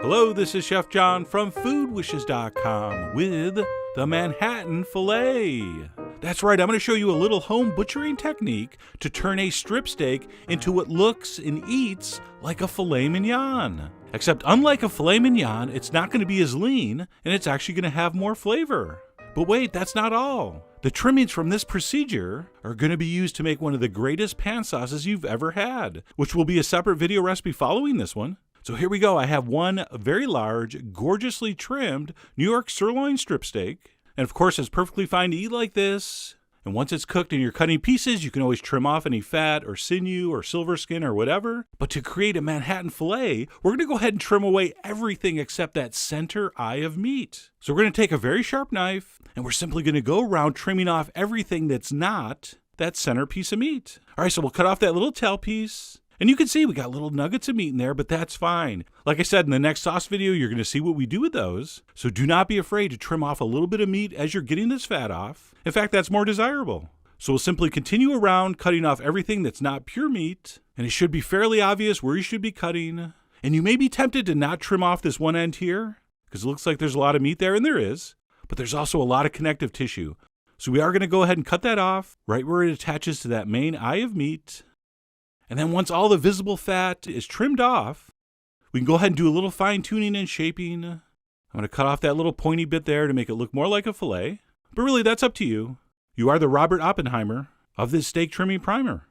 Hello, this is Chef John from foodwishes.com with the Manhattan Filet. That's right, I'm going to show you a little home butchering technique to turn a strip steak into what looks and eats like a filet mignon. Except unlike a filet mignon, it's not going to be as lean and it's actually going to have more flavor. But wait, that's not all. The trimmings from this procedure are going to be used to make one of the greatest pan sauces you've ever had, which will be a separate video recipe following this one. So here we go. I have one very large, gorgeously trimmed New York sirloin strip steak. And of course, it's perfectly fine to eat like this. And once it's cooked and you're cutting pieces, you can always trim off any fat or sinew or silver skin or whatever. But to create a Manhattan filet, we're going to go ahead and trim away everything except that center eye of meat. So we're going to take a very sharp knife and we're simply going to go around trimming off everything that's not that center piece of meat. All right, so we'll cut off that little tail piece. And you can see we got little nuggets of meat in there, but that's fine. Like I said, in the next sauce video, you're going to see what we do with those. So do not be afraid to trim off a little bit of meat as you're getting this fat off. In fact, that's more desirable. So we'll simply continue around cutting off everything that's not pure meat. And it should be fairly obvious where you should be cutting. And you may be tempted to not trim off this one end here, because it looks like there's a lot of meat there, and there is. But there's also a lot of connective tissue. So we are going to go ahead and cut that off right where it attaches to that main eye of meat. And then once all the visible fat is trimmed off, we can go ahead and do a little fine tuning and shaping. I'm going to cut off that little pointy bit there to make it look more like a filet. But really, that's up to you. You are the Robert Oppenheimer of this steak trimming primer.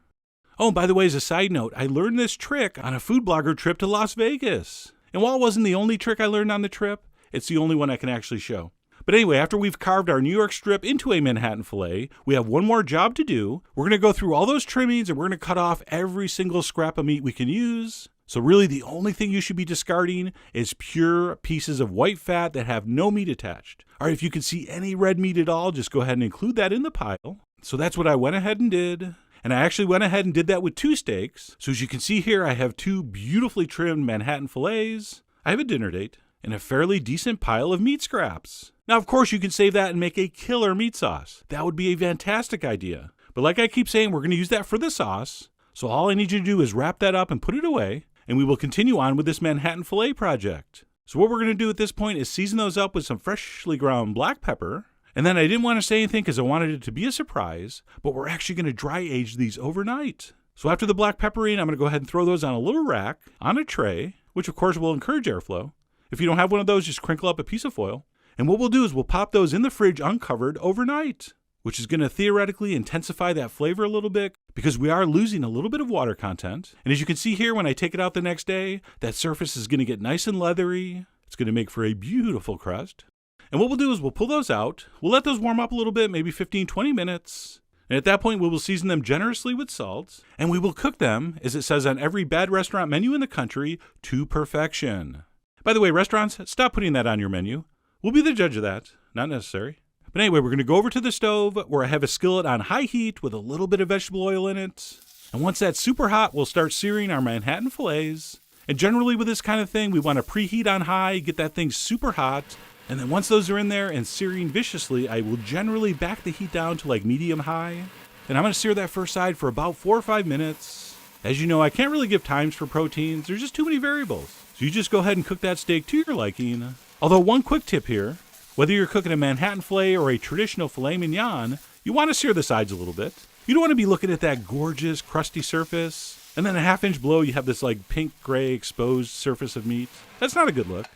Oh, and by the way, as a side note, I learned this trick on a food blogger trip to Las Vegas. And while it wasn't the only trick I learned on the trip, it's the only one I can actually show. But anyway, after we've carved our New York strip into a Manhattan filet, we have one more job to do. We're going to go through all those trimmings and we're going to cut off every single scrap of meat we can use. So really the only thing you should be discarding is pure pieces of white fat that have no meat attached. All right, if you can see any red meat at all, just go ahead and include that in the pile. So that's what I went ahead and did. And I actually went ahead and did that with 2 steaks. So as you can see here, I have 2 beautifully trimmed Manhattan fillets. I have a dinner date and a fairly decent pile of meat scraps. Now, of course, you can save that and make a killer meat sauce. That would be a fantastic idea. But like I keep saying, we're going to use that for the sauce. So all I need you to do is wrap that up and put it away, and we will continue on with this Manhattan filet project. So what we're going to do at this point is season those up with some freshly ground black pepper. And then I didn't want to say anything because I wanted it to be a surprise, but we're actually going to dry age these overnight. So after the black peppering, I'm going to go ahead and throw those on a little rack on a tray, which of course will encourage airflow. If you don't have one of those, just crinkle up a piece of foil. And what we'll do is we'll pop those in the fridge uncovered overnight, which is going to theoretically intensify that flavor a little bit because we are losing a little bit of water content. And as you can see here, when I take it out the next day, that surface is going to get nice and leathery. It's going to make for a beautiful crust. And what we'll do is we'll pull those out. We'll let those warm up a little bit, maybe 15, 20 minutes. And at that point, we will season them generously with salt. And we will cook them, as it says on every bad restaurant menu in the country, to perfection. By the way, restaurants, stop putting that on your menu. We'll be the judge of that. Not necessary. But anyway, we're going to go over to the stove where I have a skillet on high heat with a little bit of vegetable oil in it. And once that's super hot, we'll start searing our Manhattan fillets. And generally with this kind of thing, we want to preheat on high, get that thing super hot. And then once those are in there and searing viciously, I will generally back the heat down to like medium high. And I'm going to sear that first side for about 4 or 5 minutes. As you know, I can't really give times for proteins. There's just too many variables. So you just go ahead and cook that steak to your liking. Although one quick tip here, whether you're cooking a Manhattan filet or a traditional filet mignon, you want to sear the sides a little bit. You don't want to be looking at that gorgeous, crusty surface, and then a half-inch below you have this like pink-gray exposed surface of meat. That's not a good look.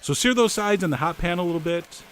So sear those sides in the hot pan a little bit.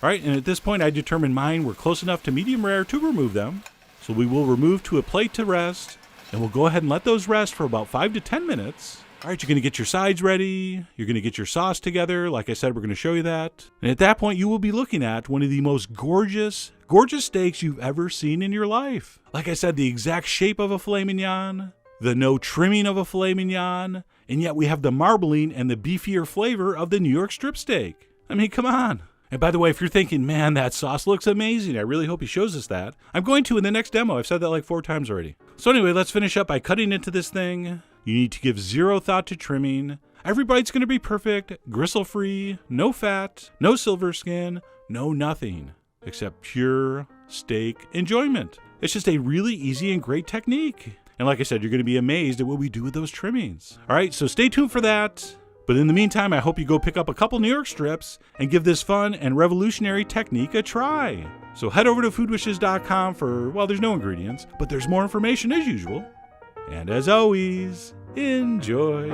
All right, and at this point I determined mine were close enough to medium rare to remove them. So we will remove to a plate to rest, and we'll go ahead and let those rest for about 5 to 10 minutes. All right, you're going to get your sides ready. You're going to get your sauce together. Like I said, we're going to show you that. And at that point, you will be looking at one of the most gorgeous steaks you've ever seen in your life. Like I said, the exact shape of a filet mignon, the no trimming of a filet mignon, and yet we have the marbling and the beefier flavor of the New York strip steak. I mean, come on. And by the way, if you're thinking, man, that sauce looks amazing, I really hope he shows us that. I'm going to in the next demo. I've said that like 4 times already. So anyway, let's finish up by cutting into this thing. You need to give 0 thought to trimming. Every bite's going to be perfect, gristle-free, no fat, no silver skin, no nothing, except pure steak enjoyment. It's just a really easy and great technique. And like I said, you're going to be amazed at what we do with those trimmings. All right, so stay tuned for that. But in the meantime, I hope you go pick up a couple New York strips and give this fun and revolutionary technique a try. So head over to foodwishes.com for, well, there's no ingredients, but there's more information as usual. And as always, enjoy.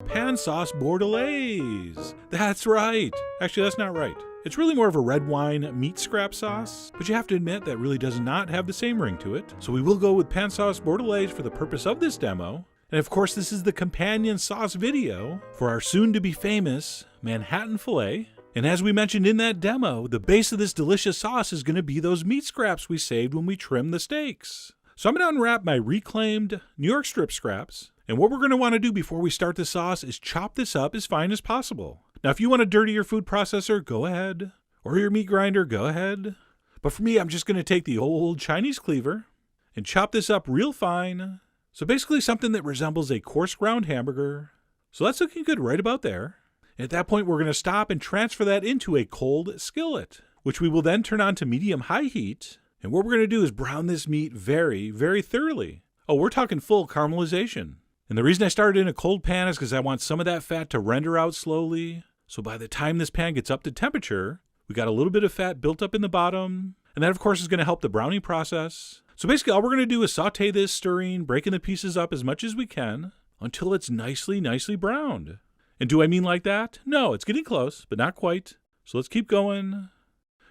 Pan Sauce Bordelaise. That's right. Actually, that's not right. It's really more of a red wine meat scrap sauce, but you have to admit that really does not have the same ring to it. So we will go with Pan Sauce Bordelaise for the purpose of this demo. And of course, this is the companion sauce video for our soon-to-be famous Manhattan Filet. And as we mentioned in that demo, the base of this delicious sauce is going to be those meat scraps we saved when we trimmed the steaks. So I'm going to unwrap my reclaimed New York strip scraps. And what we're going to want to do before we start the sauce is chop this up as fine as possible. Now, if you want to dirty your food processor, go ahead. Or your meat grinder, go ahead. But for me, I'm just going to take the old Chinese cleaver and chop this up real fine. So basically something that resembles a coarse ground hamburger. So that's looking good right about there. And at that point, we're going to stop and transfer that into a cold skillet, which we will then turn on to medium-high heat. And what we're going to do is brown this meat very, very thoroughly. Oh, we're talking full caramelization. And the reason I started in a cold pan is because I want some of that fat to render out slowly. So by the time this pan gets up to temperature, we got a little bit of fat built up in the bottom. And that, of course, is going to help the browning process. So basically, all we're going to do is saute this, stirring, breaking the pieces up as much as we can until it's nicely, nicely browned. And do I mean like that? No, it's getting close, but not quite. So let's keep going.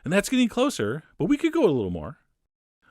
And that's getting closer, but we could go a little more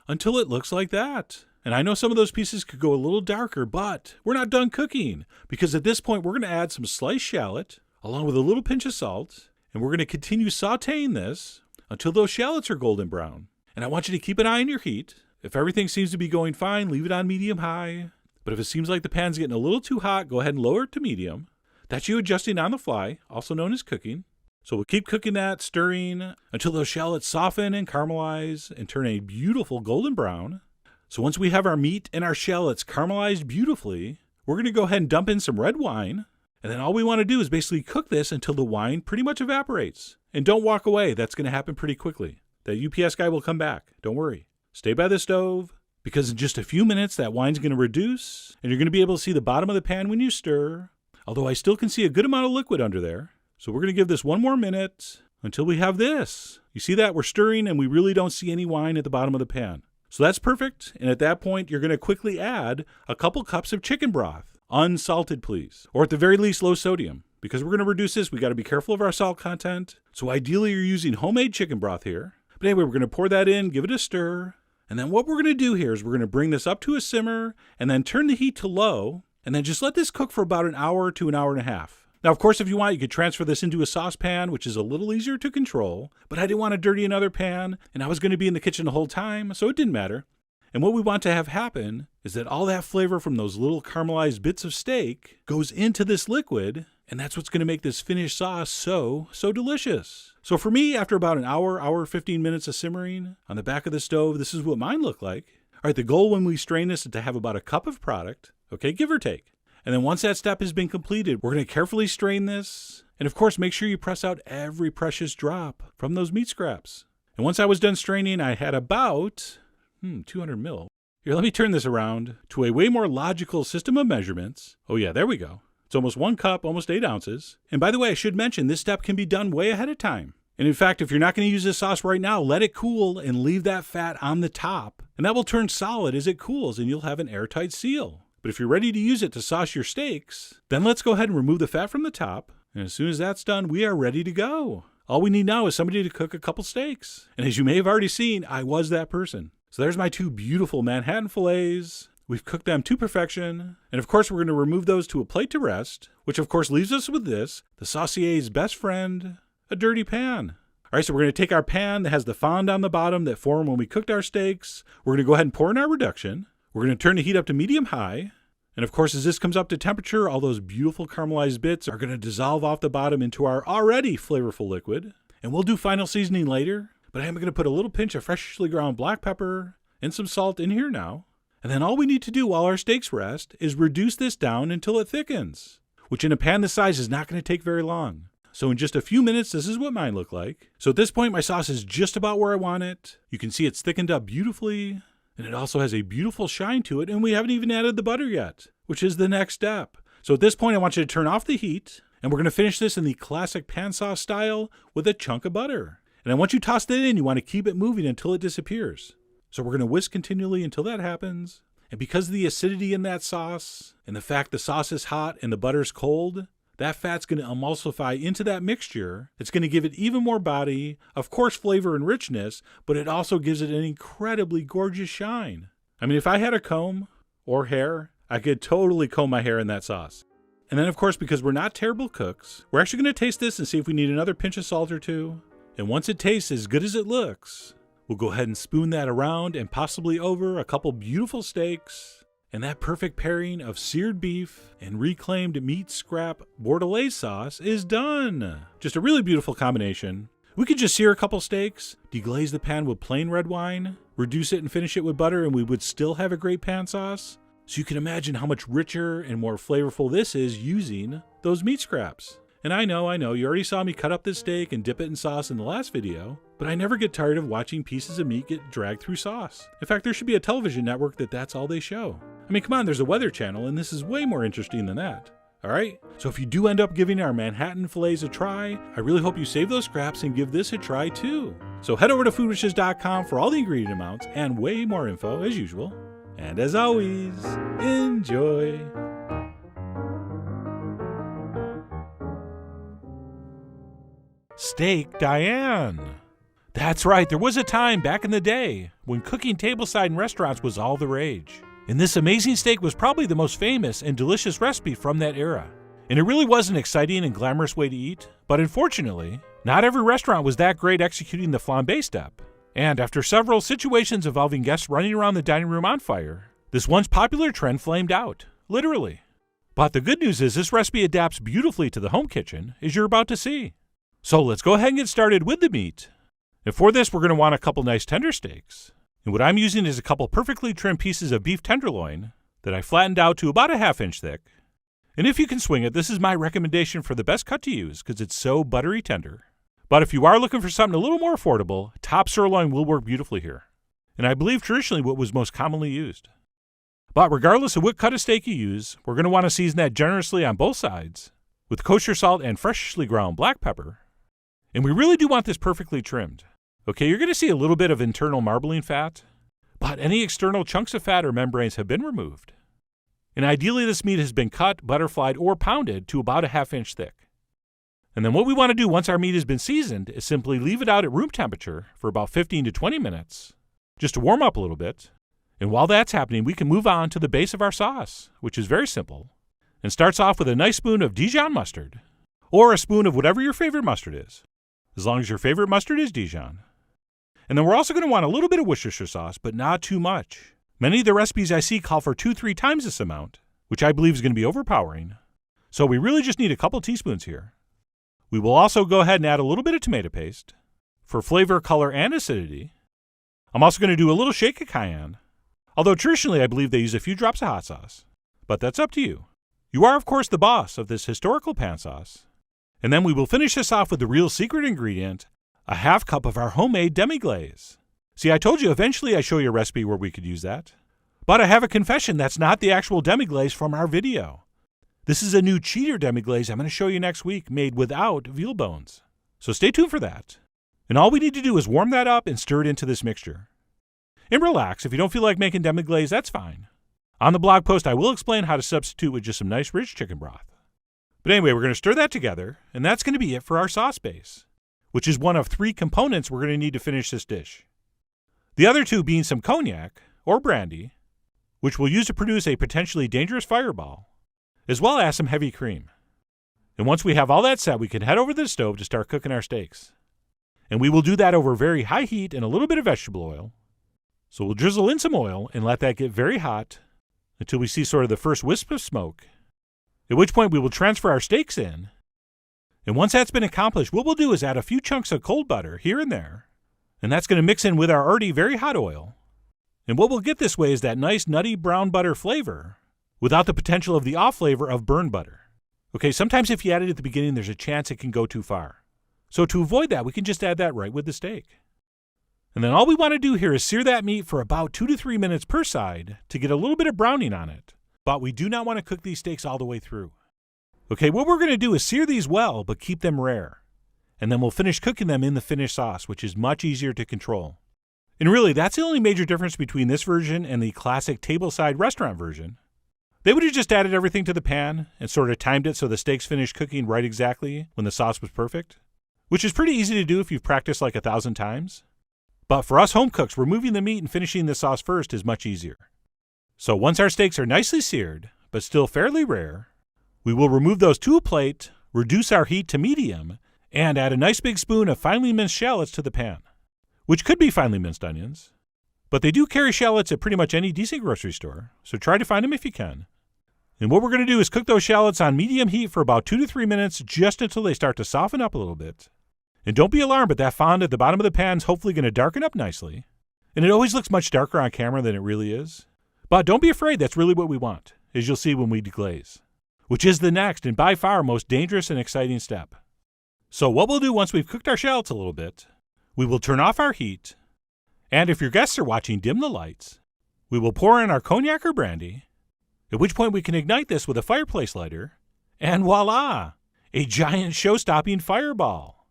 until it looks like that. And I know some of those pieces could go a little darker, but we're not done cooking because at this point, we're going to add some sliced shallot along with a little pinch of salt. And we're going to continue sauteing this until those shallots are golden brown. And I want you to keep an eye on your heat. If everything seems to be going fine, leave it on medium-high. But if it seems like the pan's getting a little too hot, go ahead and lower it to medium. That's you adjusting on the fly, also known as cooking. So we'll keep cooking that, stirring until those shallots soften and caramelize and turn a beautiful golden brown. So once we have our meat and our shallots caramelized beautifully, we're going to go ahead and dump in some red wine. And then all we want to do is basically cook this until the wine pretty much evaporates. And don't walk away. That's going to happen pretty quickly. That UPS guy will come back. Don't worry. Stay by the stove because in just a few minutes that wine's going to reduce and you're going to be able to see the bottom of the pan when you stir. Although I still can see a good amount of liquid under there. So we're going to give this one more minute until we have this. You see that? We're stirring and we really don't see any wine at the bottom of the pan. So that's perfect. And at that point, you're going to quickly add a couple cups of chicken broth. Unsalted, please. Or at the very least, low sodium. Because we're going to reduce this, we got to be careful of our salt content. So ideally, you're using homemade chicken broth here. But anyway, we're going to pour that in, give it a stir. And then what we're going to do here is we're going to bring this up to a simmer and then turn the heat to low. And then just let this cook for about an hour to an hour and a half. Now, of course, if you want, you could transfer this into a saucepan, which is a little easier to control, but I didn't want to dirty another pan, and I was going to be in the kitchen the whole time, so it didn't matter. And what we want to have happen is that all that flavor from those little caramelized bits of steak goes into this liquid, and that's what's going to make this finished sauce so delicious. So for me, after about an hour, 15 minutes of simmering on the back of the stove, this is what mine looked like. All right, the goal when we strain this is to have about a cup of product, okay, give or take. And then once that step has been completed, we're going to carefully strain this. And of course, make sure you press out every precious drop from those meat scraps. And once I was done straining, I had about 200 mil. Here, let me turn this around to a way more logical system of measurements. Oh yeah, there we go. It's almost 1 cup, almost 8 ounces. And by the way, I should mention this step can be done way ahead of time. And in fact, if you're not going to use this sauce right now, let it cool and leave that fat on the top. And that will turn solid as it cools and you'll have an airtight seal. But if you're ready to use it to sauce your steaks, then let's go ahead and remove the fat from the top. And as soon as that's done, we are ready to go. All we need now is somebody to cook a couple steaks. And as you may have already seen, I was that person. So there's my 2 beautiful Manhattan fillets. We've cooked them to perfection. And of course, we're going to remove those to a plate to rest, which of course leaves us with this, the saucier's best friend, a dirty pan. All right, so we're going to take our pan that has the fond on the bottom that formed when we cooked our steaks. We're going to go ahead and pour in our reduction. We're going to turn the heat up to medium-high. And of course, as this comes up to temperature, all those beautiful caramelized bits are going to dissolve off the bottom into our already flavorful liquid. And we'll do final seasoning later, but I am going to put a little pinch of freshly ground black pepper and some salt in here now. And then all we need to do while our steaks rest is reduce this down until it thickens, which in a pan this size is not going to take very long. So in just a few minutes, this is what mine look like. So at this point, my sauce is just about where I want it. You can see it's thickened up beautifully. And it also has a beautiful shine to it, and we haven't even added the butter yet, which is the next step. So at this point, I want you to turn off the heat, and we're going to finish this in the classic pan sauce style with a chunk of butter. And once you toss that in, you want to keep it moving until it disappears. So we're going to whisk continually until that happens. And because of the acidity in that sauce, and the fact the sauce is hot and the butter's cold, that fat's going to emulsify into that mixture. It's going to give it even more body, of course flavor and richness, but it also gives it an incredibly gorgeous shine. I mean, if I had a comb or hair, I could totally comb my hair in that sauce. And then of course, because we're not terrible cooks, we're actually going to taste this and see if we need another pinch of salt or two. And once it tastes as good as it looks, we'll go ahead and spoon that around and possibly over a couple beautiful steaks. And that perfect pairing of seared beef and reclaimed meat scrap Bordelaise sauce is done. Just a really beautiful combination. We could just sear a couple steaks, deglaze the pan with plain red wine, reduce it and finish it with butter, and we would still have a great pan sauce. So you can imagine how much richer and more flavorful this is using those meat scraps. And I know, you already saw me cut up this steak and dip it in sauce in the last video, but I never get tired of watching pieces of meat get dragged through sauce. In fact, there should be a television network that's all they show. I mean, come on, there's a weather channel, and this is way more interesting than that. Alright? So if you do end up giving our Manhattan Filets a try, I really hope you save those scraps and give this a try too. So head over to foodwishes.com for all the ingredient amounts and way more info as usual. And as always, enjoy! Steak Diane. That's right, there was a time back in the day when cooking tableside in restaurants was all the rage. And this amazing steak was probably the most famous and delicious recipe from that era. And it really was an exciting and glamorous way to eat, but unfortunately, not every restaurant was that great executing the flambé step. And after several situations involving guests running around the dining room on fire, this once popular trend flamed out, literally. But the good news is this recipe adapts beautifully to the home kitchen, as you're about to see. So let's go ahead and get started with the meat. And for this, we're going to want a couple nice tender steaks. And what I'm using is a couple perfectly trimmed pieces of beef tenderloin that I flattened out to about a ½ inch thick. And if you can swing it, this is my recommendation for the best cut to use because it's so buttery tender. But if you are looking for something a little more affordable, top sirloin will work beautifully here. And I believe traditionally what was most commonly used. But regardless of what cut of steak you use, we're going to want to season that generously on both sides with kosher salt and freshly ground black pepper. And we really do want this perfectly trimmed. Okay, you're going to see a little bit of internal marbling fat, but any external chunks of fat or membranes have been removed. And ideally this meat has been cut, butterflied, or pounded to about a ½ inch thick. And then what we want to do once our meat has been seasoned is simply leave it out at room temperature for about 15 to 20 minutes, just to warm up a little bit. And while that's happening, we can move on to the base of our sauce, which is very simple, and starts off with a nice spoon of Dijon mustard, or a spoon of whatever your favorite mustard is, as long as your favorite mustard is Dijon. And then we're also going to want a little bit of Worcestershire sauce, but not too much. Many of the recipes I see call for 2-3 times this amount, which I believe is going to be overpowering. So we really just need a couple teaspoons here. We will also go ahead and add a little bit of tomato paste for flavor, color, and acidity. I'm also going to do a little shake of cayenne, although traditionally I believe they use a few drops of hot sauce. But that's up to you. You are, of course, the boss of this historical pan sauce. And then we will finish this off with the real secret ingredient, a ½ cup of our homemade demi-glaze. See, I told you eventually I show you a recipe where we could use that. But I have a confession, that's not the actual demi-glaze from our video. This is a new cheater demi-glaze I'm going to show you next week made without veal bones. So stay tuned for that. And all we need to do is warm that up and stir it into this mixture. And relax, if you don't feel like making demi-glaze, that's fine. On the blog post, I will explain how to substitute with just some nice rich chicken broth. But anyway, we're going to stir that together, and that's going to be it for our sauce base, which is one of 3 components we're going to need to finish this dish. The other 2 being some cognac, or brandy, which we'll use to produce a potentially dangerous fireball, as well as some heavy cream. And once we have all that set, we can head over to the stove to start cooking our steaks. And we will do that over very high heat and a little bit of vegetable oil. So we'll drizzle in some oil and let that get very hot until we see sort of the first wisp of smoke, at which point we will transfer our steaks in. And once that's been accomplished, what we'll do is add a few chunks of cold butter here and there, and that's going to mix in with our already very hot oil. And what we'll get this way is that nice nutty brown butter flavor without the potential of the off flavor of burned butter. Okay, sometimes if you add it at the beginning, there's a chance it can go too far. So to avoid that, we can just add that right with the steak. And then all we want to do here is sear that meat for about 2 to 3 minutes per side to get a little bit of browning on it. But we do not want to cook these steaks all the way through. Okay, what we're going to do is sear these well, but keep them rare. And then we'll finish cooking them in the finished sauce, which is much easier to control. And really, that's the only major difference between this version and the classic tableside restaurant version. They would have just added everything to the pan and sort of timed it so the steaks finished cooking right exactly when the sauce was perfect, which is pretty easy to do if you've practiced like 1,000 times. But for us home cooks, removing the meat and finishing the sauce first is much easier. So once our steaks are nicely seared, but still fairly rare, we will remove those to a plate, reduce our heat to medium, and add a nice big spoon of finely minced shallots to the pan, which could be finely minced onions. But they do carry shallots at pretty much any decent grocery store, so try to find them if you can. And what we're going to do is cook those shallots on medium heat for about 2 to 3 minutes, just until they start to soften up a little bit. And don't be alarmed, but that fond at the bottom of the pan is hopefully going to darken up nicely. And it always looks much darker on camera than it really is. But don't be afraid, that's really what we want, as you'll see when we deglaze, which is the next and by far most dangerous and exciting step. So what we'll do once we've cooked our shallots a little bit, we will turn off our heat, and if your guests are watching, dim the lights. We will pour in our cognac or brandy, at which point we can ignite this with a fireplace lighter, and voila, a giant show-stopping fireball,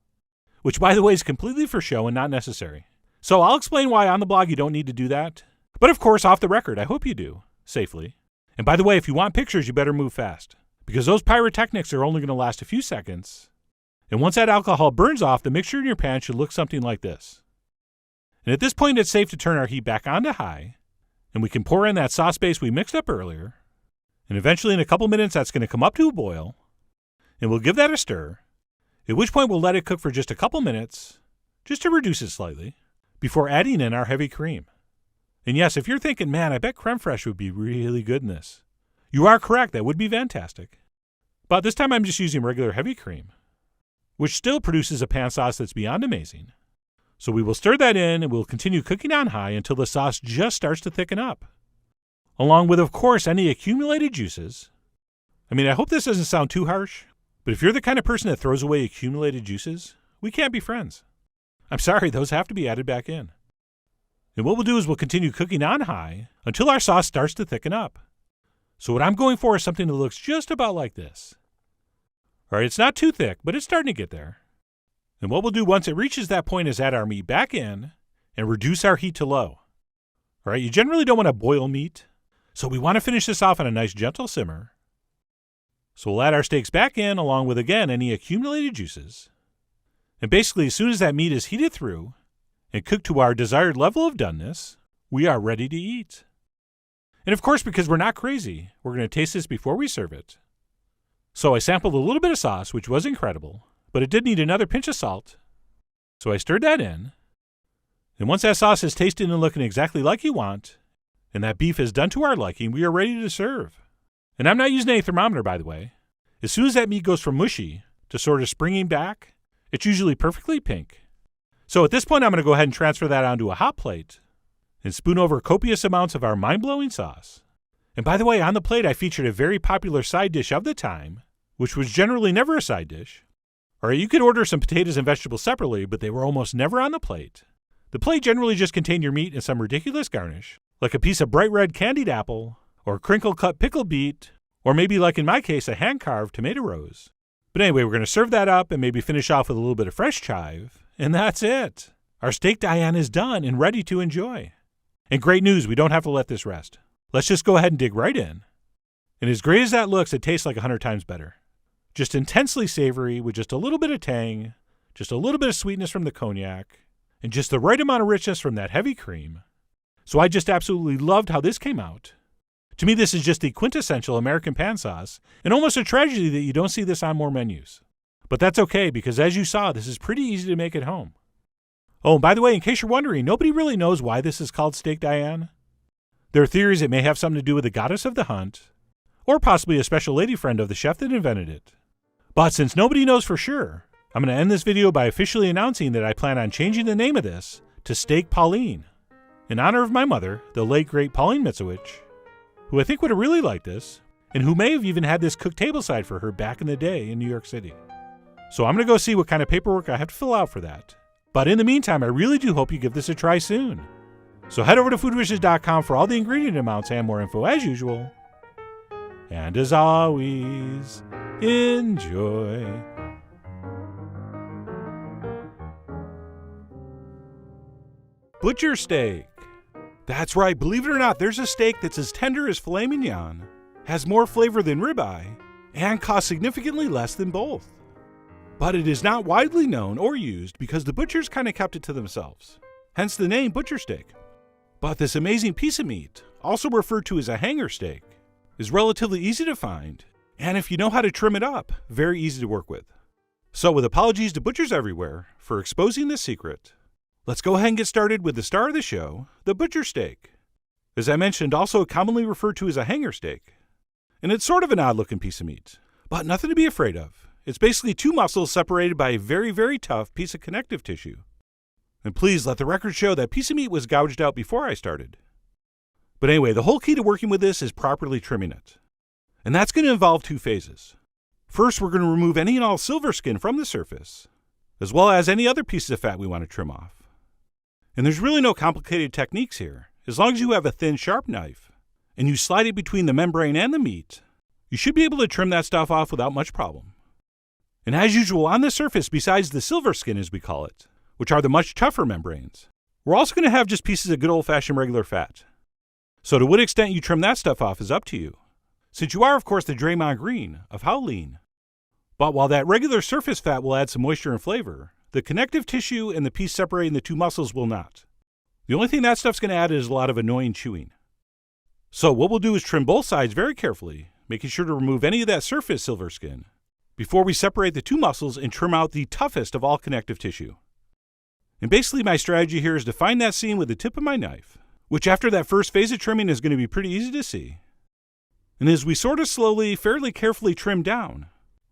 which by the way is completely for show and not necessary. So I'll explain why on the blog you don't need to do that, but of course off the record I hope you do, safely. And by the way, if you want pictures you better move fast, because those pyrotechnics are only going to last a few seconds, and once that alcohol burns off, the mixture in your pan should look something like this. And at this point it's safe to turn our heat back on to high, and we can pour in that sauce base we mixed up earlier, and eventually in a couple minutes that's going to come up to a boil, and we'll give that a stir, at which point we'll let it cook for just a couple minutes, just to reduce it slightly, before adding in our heavy cream. And yes, if you're thinking, man, I bet creme fraiche would be really good in this, you are correct, that would be fantastic. But this time I'm just using regular heavy cream, which still produces a pan sauce that's beyond amazing. So we will stir that in and we'll continue cooking on high until the sauce just starts to thicken up, along with, of course, any accumulated juices. I mean, I hope this doesn't sound too harsh, but if you're the kind of person that throws away accumulated juices, we can't be friends. I'm sorry, those have to be added back in. And what we'll do is we'll continue cooking on high until our sauce starts to thicken up. So what I'm going for is something that looks just about like this. All right, it's not too thick, but it's starting to get there. And what we'll do once it reaches that point is add our meat back in and reduce our heat to low. All right, you generally don't want to boil meat, so we want to finish this off on a nice gentle simmer. So we'll add our steaks back in along with, again, any accumulated juices. And basically, as soon as that meat is heated through and cooked to our desired level of doneness, we are ready to eat. And of course, because we're not crazy, we're going to taste this before we serve it. So I sampled a little bit of sauce, which was incredible, but it did need another pinch of salt. So I stirred that in. And once that sauce is tasting and looking exactly like you want, and that beef is done to our liking, we are ready to serve. And I'm not using any thermometer, by the way. As soon as that meat goes from mushy to sort of springing back, it's usually perfectly pink. So at this point, I'm going to go ahead and transfer that onto a hot plate and spoon over copious amounts of our mind-blowing sauce. And by the way, on the plate, I featured a very popular side dish of the time, which was generally never a side dish. All right, you could order some potatoes and vegetables separately, but they were almost never on the plate. The plate generally just contained your meat and some ridiculous garnish, like a piece of bright red candied apple, or crinkle-cut pickle beet, or maybe, like in my case, a hand-carved tomato rose. But anyway, we're going to serve that up and maybe finish off with a little bit of fresh chive, and that's it. Our Steak Diane is done and ready to enjoy. And great news, we don't have to let this rest. Let's just go ahead and dig right in. And as great as that looks, it tastes like 100 times better. Just intensely savory with just a little bit of tang, just a little bit of sweetness from the cognac, and just the right amount of richness from that heavy cream. So I just absolutely loved how this came out. To me, this is just the quintessential American pan sauce, and almost a tragedy that you don't see this on more menus. But that's okay, because as you saw, this is pretty easy to make at home. Oh, and by the way, in case you're wondering, nobody really knows why this is called Steak Diane. There are theories it may have something to do with the goddess of the hunt, or possibly a special lady friend of the chef that invented it. But since nobody knows for sure, I'm going to end this video by officially announcing that I plan on changing the name of this to Steak Pauline, in honor of my mother, the late great Pauline Mitzowich, who I think would have really liked this, and who may have even had this cooked tableside for her back in the day in New York City. So I'm going to go see what kind of paperwork I have to fill out for that. But in the meantime, I really do hope you give this a try soon. So head over to foodwishes.com for all the ingredient amounts and more info as usual. And as always, enjoy. Butcher steak. That's right, believe it or not, there's a steak that's as tender as filet mignon, has more flavor than ribeye, and costs significantly less than both. But it is not widely known or used because the butchers kind of kept it to themselves, hence the name butcher steak. But this amazing piece of meat, also referred to as a hanger steak, is relatively easy to find, and if you know how to trim it up, very easy to work with. So with apologies to butchers everywhere for exposing this secret, let's go ahead and get started with the star of the show, the butcher steak. As I mentioned, also commonly referred to as a hanger steak. And it's sort of an odd-looking piece of meat, but nothing to be afraid of. It's basically two muscles separated by a very, very tough piece of connective tissue. And please let the record show that piece of meat was gouged out before I started. But anyway, the whole key to working with this is properly trimming it. And that's going to involve two phases. First, we're going to remove any and all silver skin from the surface, as well as any other pieces of fat we want to trim off. And there's really no complicated techniques here. As long as you have a thin, sharp knife, and you slide it between the membrane and the meat, you should be able to trim that stuff off without much problem. And as usual, on the surface, besides the silver skin as we call it, which are the much tougher membranes, we're also going to have just pieces of good old-fashioned regular fat. So to what extent you trim that stuff off is up to you, since you are, of course, the Draymond Green of how lean. But while that regular surface fat will add some moisture and flavor, the connective tissue and the piece separating the two muscles will not. The only thing that stuff's going to add is a lot of annoying chewing. So what we'll do is trim both sides very carefully, making sure to remove any of that surface silver skin, before we separate the two muscles and trim out the toughest of all connective tissue. And basically my strategy here is to find that seam with the tip of my knife, which after that first phase of trimming is going to be pretty easy to see. And as we sort of slowly, fairly carefully trim down,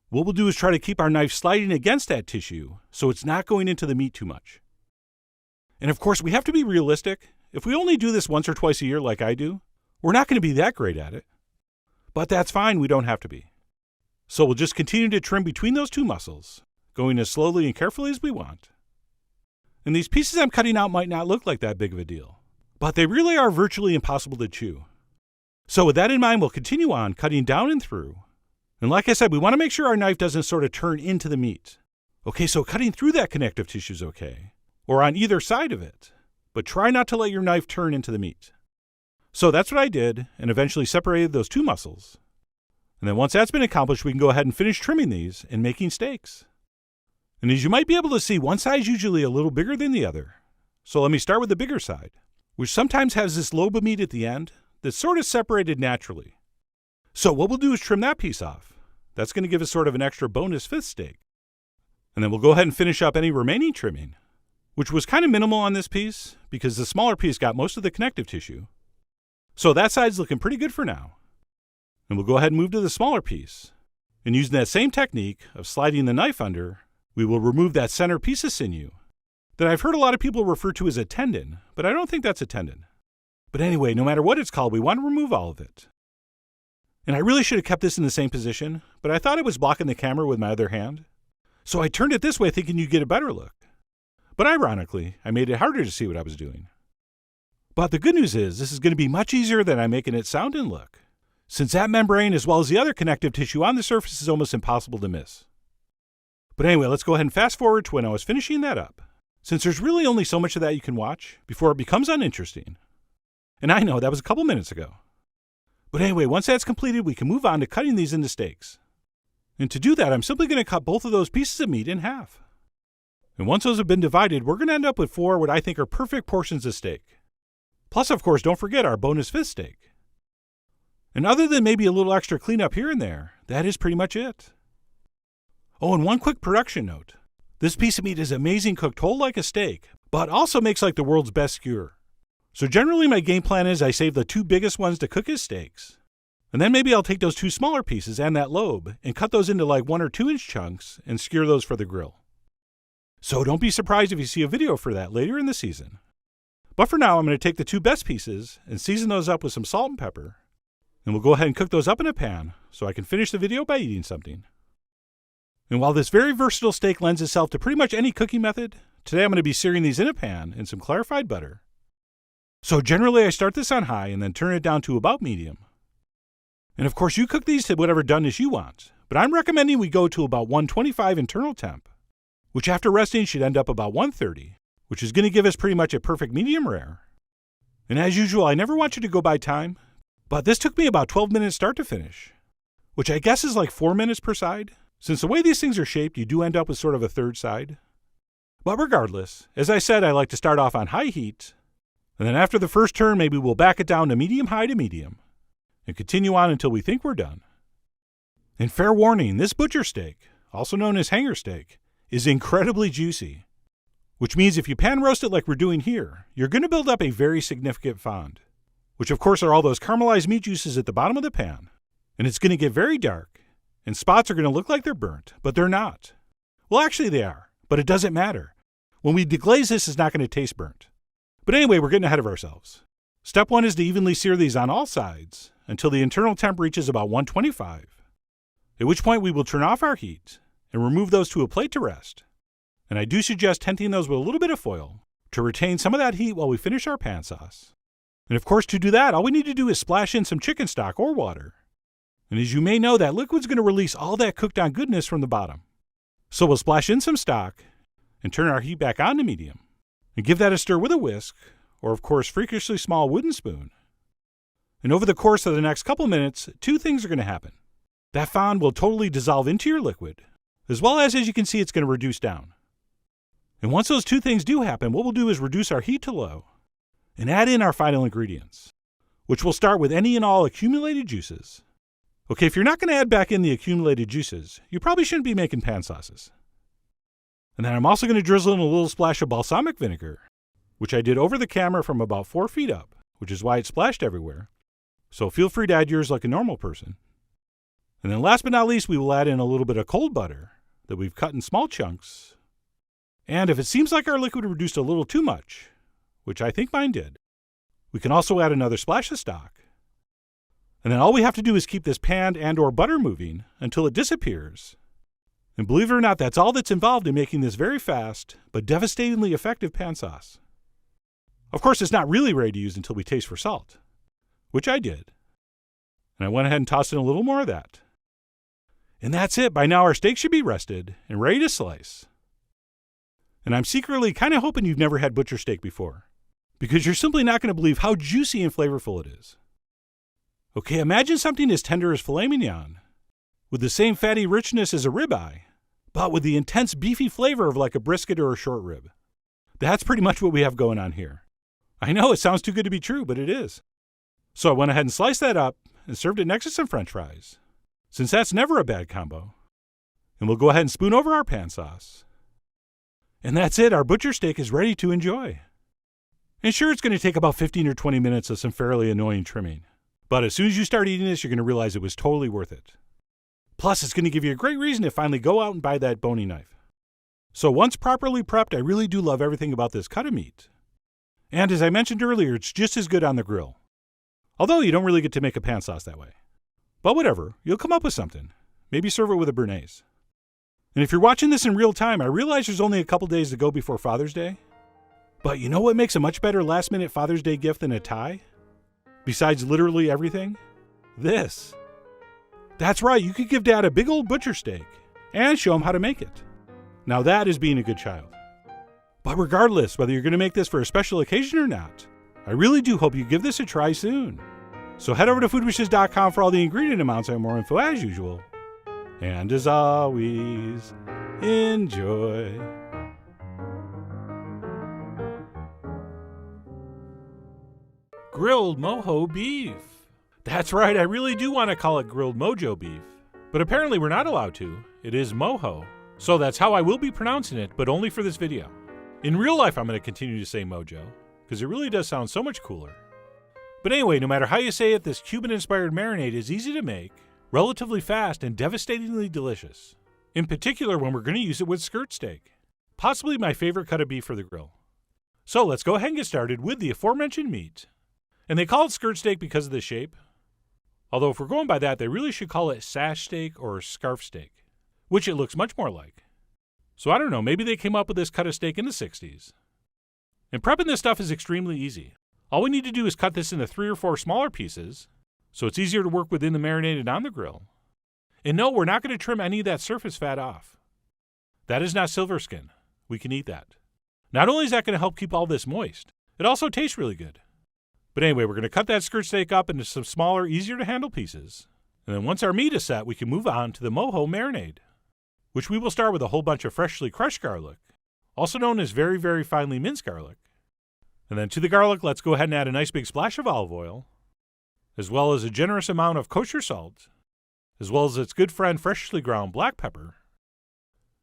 what we'll do is try to keep our knife sliding against that tissue so it's not going into the meat too much. And of course, we have to be realistic. If we only do this once or twice a year like I do, we're not going to be that great at it. But that's fine, we don't have to be. So we'll just continue to trim between those two muscles, going as slowly and carefully as we want. And these pieces I'm cutting out might not look like that big of a deal, but they really are virtually impossible to chew. So with that in mind, we'll continue on cutting down and through. And like I said, we want to make sure our knife doesn't sort of turn into the meat. Okay, so cutting through that connective tissue is okay, or on either side of it, but try not to let your knife turn into the meat. So that's what I did, and eventually separated those two muscles. And then once that's been accomplished, we can go ahead and finish trimming these and making steaks. And as you might be able to see, one side is usually a little bigger than the other. So let me start with the bigger side, which sometimes has this lobe of meat at the end that's sort of separated naturally. So what we'll do is trim that piece off. That's going to give us sort of an extra bonus fifth steak. And then we'll go ahead and finish up any remaining trimming, which was kind of minimal on this piece because the smaller piece got most of the connective tissue. So that side's looking pretty good for now. And we'll go ahead and move to the smaller piece. And using that same technique of sliding the knife under, we will remove that center piece of sinew that I've heard a lot of people refer to as a tendon, but I don't think that's a tendon. But anyway, no matter what it's called, we want to remove all of it. And I really should have kept this in the same position, but I thought I was blocking the camera with my other hand. So I turned it this way thinking you'd get a better look. But ironically, I made it harder to see what I was doing. But the good news is, this is going to be much easier than I'm making it sound and look, since that membrane as well as the other connective tissue on the surface is almost impossible to miss. But anyway, let's go ahead and fast forward to when I was finishing that up, since there's really only so much of that you can watch before it becomes uninteresting. And I know that was a couple minutes ago. But anyway, once that's completed, we can move on to cutting these into steaks. And to do that, I'm simply going to cut both of those pieces of meat in half. And once those have been divided, we're going to end up with 4 what I think are perfect portions of steak. Plus, of course, don't forget our bonus fifth steak. And other than maybe a little extra cleanup here and there, that is pretty much it. Oh, and one quick production note. This piece of meat is amazing cooked whole like a steak, but also makes like the world's best skewer. So generally my game plan is I save the 2 biggest ones to cook as steaks. And then maybe I'll take those 2 smaller pieces and that lobe and cut those into like 1 or 2 inch chunks and skewer those for the grill. So don't be surprised if you see a video for that later in the season. But for now, I'm going to take the 2 best pieces and season those up with some salt and pepper. And we'll go ahead and cook those up in a pan so I can finish the video by eating something. And while this very versatile steak lends itself to pretty much any cooking method, Today I'm going to be searing these in a pan in some clarified butter. So generally I start this on high and then turn it down to about medium. And of course you cook these to whatever doneness you want, but I'm recommending we go to about 125 internal temp, which after resting should end up about 130, which is going to give us pretty much a perfect medium rare. And as usual, I never want you to go by time, but this took me about 12 minutes start to finish, which I guess is like 4 minutes per side. Since the way these things are shaped, you do end up with sort of a third side. But regardless, as I said, I like to start off on high heat, and then after the first turn, maybe we'll back it down to medium-high to medium, and continue on until we think we're done. And fair warning, this butcher steak, also known as hanger steak, is incredibly juicy, which means if you pan roast it like we're doing here, you're going to build up a very significant fond, which of course are all those caramelized meat juices at the bottom of the pan, and it's going to get very dark, and spots are going to look like they're burnt, but they're not. Well, actually they are, but it doesn't matter. When we deglaze this, it's not going to taste burnt. But anyway, we're getting ahead of ourselves. Step 1 is to evenly sear these on all sides until the internal temp reaches about 125, at which point we will turn off our heat and remove those to a plate to rest. And I do suggest tenting those with a little bit of foil to retain some of that heat while we finish our pan sauce. And of course, to do that, all we need to do is splash in some chicken stock or water. And as you may know, that liquid's going to release all that cooked on goodness from the bottom. So we'll splash in some stock and turn our heat back on to medium. And give that a stir with a whisk, or of course freakishly small wooden spoon. And over the course of the next couple minutes, 2 things are going to happen. That fond will totally dissolve into your liquid, as well as you can see, it's going to reduce down. And once those 2 things do happen, what we'll do is reduce our heat to low and add in our final ingredients, which will start with any and all accumulated juices. Okay, if you're not going to add back in the accumulated juices, you probably shouldn't be making pan sauces. And then I'm also going to drizzle in a little splash of balsamic vinegar, which I did over the camera from about 4 feet up, which is why it splashed everywhere. So feel free to add yours like a normal person. And then last but not least, we will add in a little bit of cold butter that we've cut in small chunks. And if it seems like our liquid reduced a little too much, which I think mine did, we can also add another splash of stock. And then all we have to do is keep this pan and or butter moving until it disappears. And believe it or not, that's all that's involved in making this very fast, but devastatingly effective pan sauce. Of course, it's not really ready to use until we taste for salt, which I did. And I went ahead and tossed in a little more of that. And that's it. By now our steak should be rested and ready to slice. And I'm secretly kind of hoping you've never had butcher steak before, because you're simply not going to believe how juicy and flavorful it is. Okay, imagine something as tender as filet mignon, with the same fatty richness as a ribeye, but with the intense beefy flavor of like a brisket or a short rib. That's pretty much what we have going on here. I know it sounds too good to be true, but it is. So I went ahead and sliced that up and served it next to some French fries, since that's never a bad combo. And we'll go ahead and spoon over our pan sauce. And that's it, our butcher steak is ready to enjoy. And sure, it's going to take about 15 or 20 minutes of some fairly annoying trimming, but as soon as you start eating this, you're going to realize it was totally worth it. Plus, it's going to give you a great reason to finally go out and buy that boning knife. So once properly prepped, I really do love everything about this cut of meat. And as I mentioned earlier, it's just as good on the grill. Although you don't really get to make a pan sauce that way. But whatever, you'll come up with something. Maybe serve it with a béarnaise. And if you're watching this in real time, I realize there's only a couple days to go before Father's Day. But you know what makes a much better last-minute Father's Day gift than a tie? Besides literally everything? This. That's right, you could give Dad a big old butcher steak and show him how to make it. Now that is being a good child. But regardless, whether you're going to make this for a special occasion or not, I really do hope you give this a try soon. So head over to foodwishes.com for all the ingredient amounts and more info as usual. And as always, enjoy. Grilled Mojo Beef. That's right, I really do want to call it Grilled Mojo Beef. But apparently we're not allowed to. It is Mojo. So that's how I will be pronouncing it, but only for this video. In real life, I'm going to continue to say Mojo, because it really does sound so much cooler. But anyway, no matter how you say it, this Cuban-inspired marinade is easy to make, relatively fast, and devastatingly delicious. In particular, when we're going to use it with skirt steak. Possibly my favorite cut of beef for the grill. So let's go ahead and get started with the aforementioned meat. And they call it skirt steak because of the shape. Although if we're going by that, they really should call it sash steak or scarf steak, which it looks much more like. So I don't know, maybe they came up with this cut of steak in the 60s. And prepping this stuff is extremely easy. All we need to do is cut this into 3 or 4 smaller pieces, so it's easier to work within the marinade and on the grill. And no, we're not going to trim any of that surface fat off. That is not silver skin. We can eat that. Not only is that going to help keep all this moist, it also tastes really good. But anyway, we're going to cut that skirt steak up into some smaller, easier to handle pieces. And then once our meat is set, we can move on to the mojo marinade, which we will start with a whole bunch of freshly crushed garlic, also known as very, very finely minced garlic. And then to the garlic, let's go ahead and add a nice big splash of olive oil, as well as a generous amount of kosher salt, as well as its good friend freshly ground black pepper.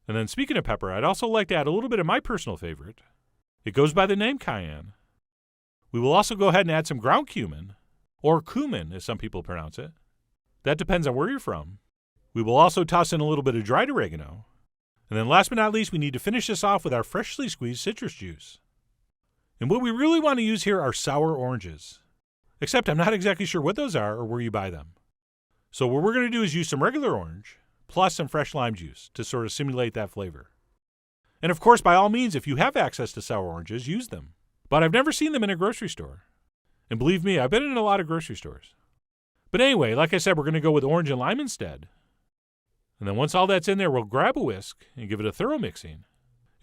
And then speaking of pepper, I'd also like to add a little bit of my personal favorite. It goes by the name cayenne. We will also go ahead and add some ground cumin, or cumin as some people pronounce it. That depends on where you're from. We will also toss in a little bit of dried oregano. And then last but not least, we need to finish this off with our freshly squeezed citrus juice. And what we really want to use here are sour oranges. Except I'm not exactly sure what those are or where you buy them. So what we're going to do is use some regular orange, plus some fresh lime juice to sort of simulate that flavor. And of course, by all means, if you have access to sour oranges, use them. But I've never seen them in a grocery store. And believe me, I've been in a lot of grocery stores. But anyway, like I said, we're going to go with orange and lime instead. And then once all that's in there, we'll grab a whisk and give it a thorough mixing.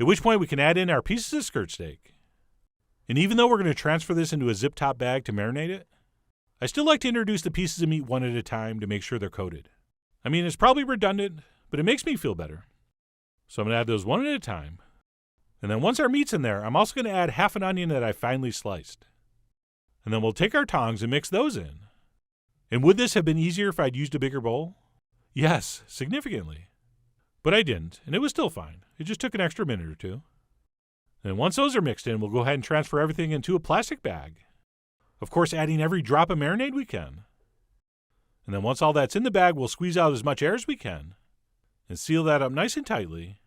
At which point we can add in our pieces of skirt steak. And even though we're going to transfer this into a zip-top bag to marinate it, I still like to introduce the pieces of meat one at a time to make sure they're coated. I mean, it's probably redundant, but it makes me feel better. So I'm going to add those one at a time. And then once our meat's in there, I'm also going to add half an onion that I finely sliced. And then we'll take our tongs and mix those in. And would this have been easier if I'd used a bigger bowl? Yes, significantly. But I didn't, and it was still fine. It just took an extra minute or two. And once those are mixed in, we'll go ahead and transfer everything into a plastic bag. Of course, adding every drop of marinade we can. And then once all that's in the bag, we'll squeeze out as much air as we can and seal that up nice and tightly.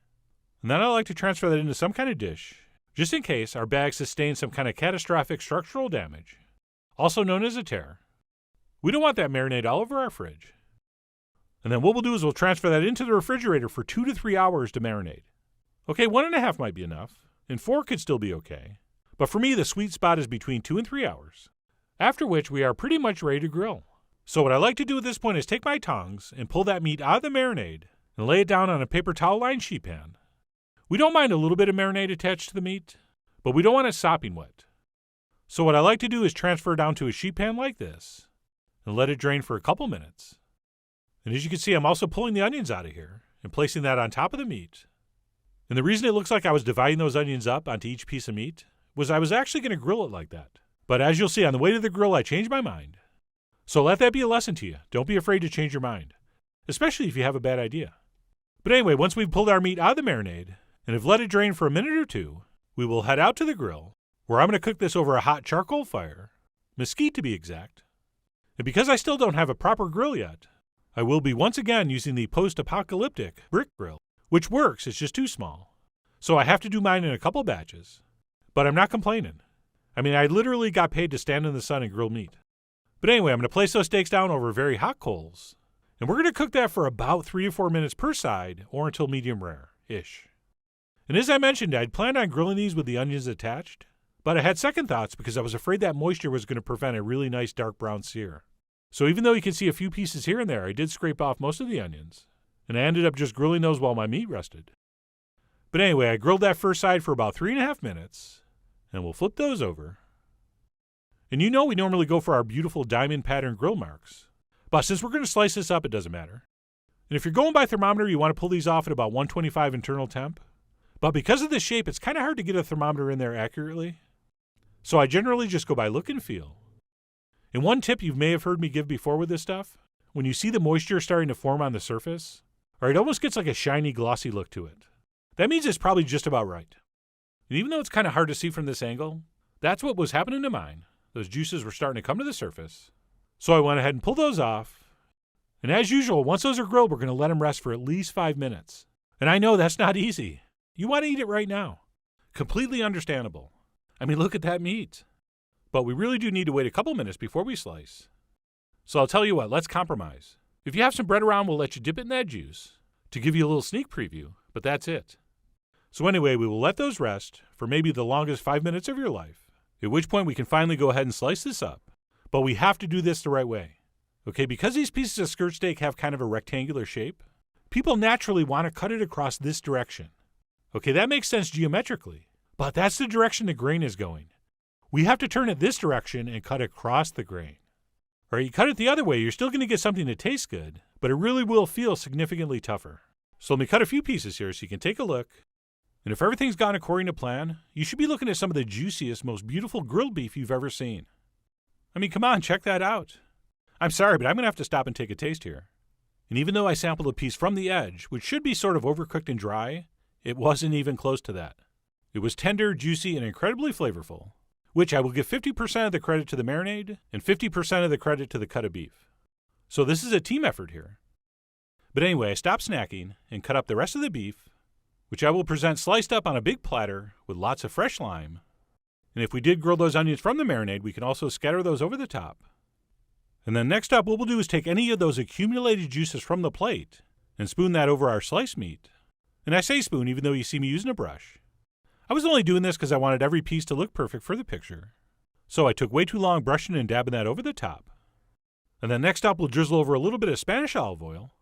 And then I like to transfer that into some kind of dish, just in case our bag sustains some kind of catastrophic structural damage, also known as a tear. We don't want that marinade all over our fridge. And then what we'll do is we'll transfer that into the refrigerator for 2 to 3 hours to marinate. Okay, 1.5 might be enough, and 4 could still be okay. But for me, the sweet spot is between 2 and 3 hours, after which we are pretty much ready to grill. So what I like to do at this point is take my tongs and pull that meat out of the marinade and lay it down on a paper towel-lined sheet pan. We don't mind a little bit of marinade attached to the meat, but we don't want it sopping wet. So what I like to do is transfer it down to a sheet pan like this and let it drain for a couple minutes. And as you can see, I'm also pulling the onions out of here and placing that on top of the meat. And the reason it looks like I was dividing those onions up onto each piece of meat was I was actually going to grill it like that. But as you'll see, on the way to the grill, I changed my mind. So let that be a lesson to you. Don't be afraid to change your mind, especially if you have a bad idea. But anyway, once we've pulled our meat out of the marinade and have let it drain for a minute or two, we will head out to the grill, where I'm going to cook this over a hot charcoal fire, mesquite to be exact. And because I still don't have a proper grill yet, I will be once again using the post-apocalyptic brick grill, which works, it's just too small. So I have to do mine in a couple batches. But I'm not complaining. I mean, I literally got paid to stand in the sun and grill meat. But anyway, I'm going to place those steaks down over very hot coals. And we're going to cook that for about 3 to 4 minutes per side, or until medium rare-ish. And as I mentioned, I'd planned on grilling these with the onions attached. But I had second thoughts because I was afraid that moisture was going to prevent a really nice dark brown sear. So even though you can see a few pieces here and there, I did scrape off most of the onions. And I ended up just grilling those while my meat rested. But anyway, I grilled that first side for about 3.5 minutes. And we'll flip those over. And you know we normally go for our beautiful diamond pattern grill marks. But since we're going to slice this up, it doesn't matter. And if you're going by thermometer, you want to pull these off at about 125 internal temp. But because of the shape, it's kind of hard to get a thermometer in there accurately. So I generally just go by look and feel. And one tip you may have heard me give before with this stuff, when you see the moisture starting to form on the surface, or it almost gets like a shiny, glossy look to it, that means it's probably just about right. And even though it's kind of hard to see from this angle, that's what was happening to mine. Those juices were starting to come to the surface. So I went ahead and pulled those off. And as usual, once those are grilled, we're going to let them rest for at least 5 minutes. And I know that's not easy. You want to eat it right now. Completely understandable. I mean, look at that meat. But we really do need to wait a couple minutes before we slice. So I'll tell you what, let's compromise. If you have some bread around, we'll let you dip it in that juice to give you a little sneak preview, but that's it. So anyway, we will let those rest for maybe the longest 5 minutes of your life, at which point we can finally go ahead and slice this up. But we have to do this the right way. Okay, because these pieces of skirt steak have kind of a rectangular shape, people naturally want to cut it across this direction. Okay, that makes sense geometrically, but that's the direction the grain is going. We have to turn it this direction and cut across the grain. Or you cut it the other way, you're still going to get something that tastes good, but it really will feel significantly tougher. So let me cut a few pieces here so you can take a look. And if everything's gone according to plan, you should be looking at some of the juiciest, most beautiful grilled beef you've ever seen. I mean, come on, check that out. I'm sorry, but I'm going to have to stop and take a taste here. And even though I sampled a piece from the edge, which should be sort of overcooked and dry, it wasn't even close to that. It was tender, juicy, and incredibly flavorful, which I will give 50% of the credit to the marinade and 50% of the credit to the cut of beef. So this is a team effort here. But anyway, I stopped snacking and cut up the rest of the beef, which I will present sliced up on a big platter with lots of fresh lime. And if we did grill those onions from the marinade, we can also scatter those over the top. And then next up, what we'll do is take any of those accumulated juices from the plate and spoon that over our sliced meat. And I say spoon even though you see me using a brush. I was only doing this because I wanted every piece to look perfect for the picture. So I took way too long brushing and dabbing that over the top. And then next up, we'll drizzle over a little bit of Spanish olive oil.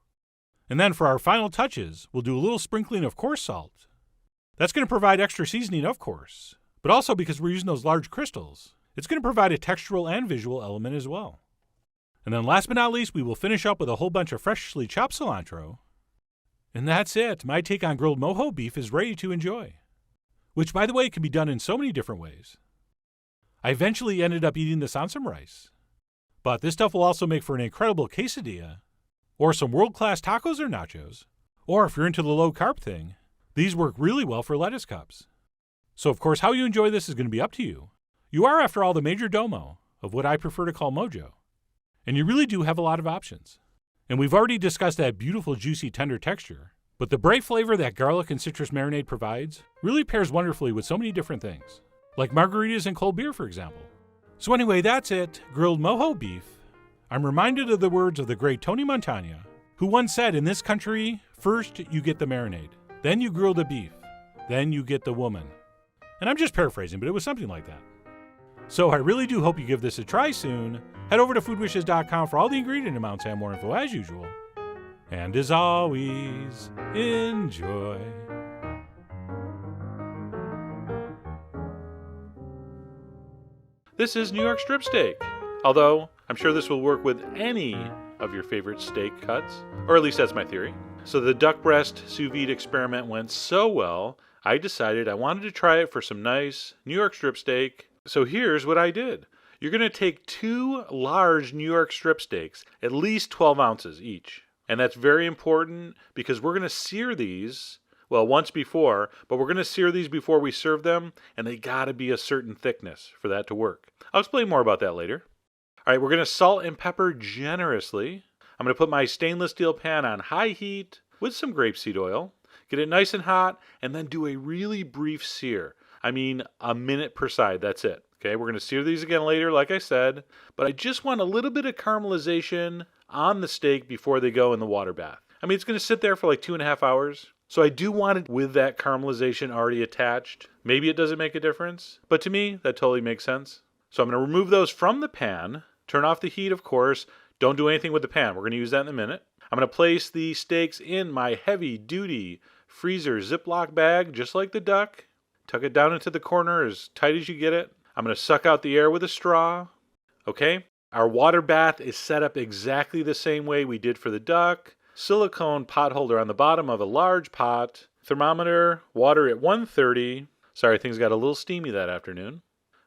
And then for our final touches, we'll do a little sprinkling of coarse salt. That's going to provide extra seasoning, of course, but also because we're using those large crystals, it's going to provide a textural and visual element as well. And then last but not least, we will finish up with a whole bunch of freshly chopped cilantro. And that's it. My take on grilled mojo beef is ready to enjoy. Which, by the way, can be done in so many different ways. I eventually ended up eating this on some rice. But this stuff will also make for an incredible quesadilla, or some world-class tacos or nachos, or if you're into the low-carb thing, these work really well for lettuce cups. So, of course, how you enjoy this is going to be up to you. You are, after all, the major domo of what I prefer to call mojo. And you really do have a lot of options. And we've already discussed that beautiful, juicy, tender texture, but the bright flavor that garlic and citrus marinade provides really pairs wonderfully with so many different things, like margaritas and cold beer, for example. So anyway, that's it, grilled mojo beef. I'm reminded of the words of the great Tony Montana, who once said, in this country, first you get the marinade, then you grill the beef, then you get the woman. And I'm just paraphrasing, but it was something like that. So I really do hope you give this a try soon. Head over to foodwishes.com for all the ingredient amounts and more info as usual. And as always, enjoy. This is New York strip steak, although I'm sure this will work with any of your favorite steak cuts, or at least that's my theory. So the duck breast sous vide experiment went so well, I decided I wanted to try it for some nice New York strip steak. So here's what I did. You're going to take 2 large New York strip steaks, at least 12 ounces each. And that's very important because we're going to sear these, well, once before, but we're going to sear these before we serve them, and they got to be a certain thickness for that to work. I'll explain more about that later. All right, we're going to salt and pepper generously. I'm going to put my stainless steel pan on high heat with some grapeseed oil, get it nice and hot, and then do a really brief sear. I mean, a minute per side, that's it. Okay, we're going to sear these again later, like I said, but I just want a little bit of caramelization on the steak before they go in the water bath. I mean, it's going to sit there for like 2.5 hours, so I do want it with that caramelization already attached. Maybe it doesn't make a difference, but to me, that totally makes sense. So I'm going to remove those from the pan, turn off the heat, of course. Don't do anything with the pan. We're going to use that in a minute. I'm going to place the steaks in my heavy-duty freezer Ziploc bag, just like the duck. Tuck it down into the corner as tight as you get it. I'm going to suck out the air with a straw. Okay, our water bath is set up exactly the same way we did for the duck. Silicone pot holder on the bottom of a large pot. Thermometer, water at 130. Sorry, things got a little steamy that afternoon.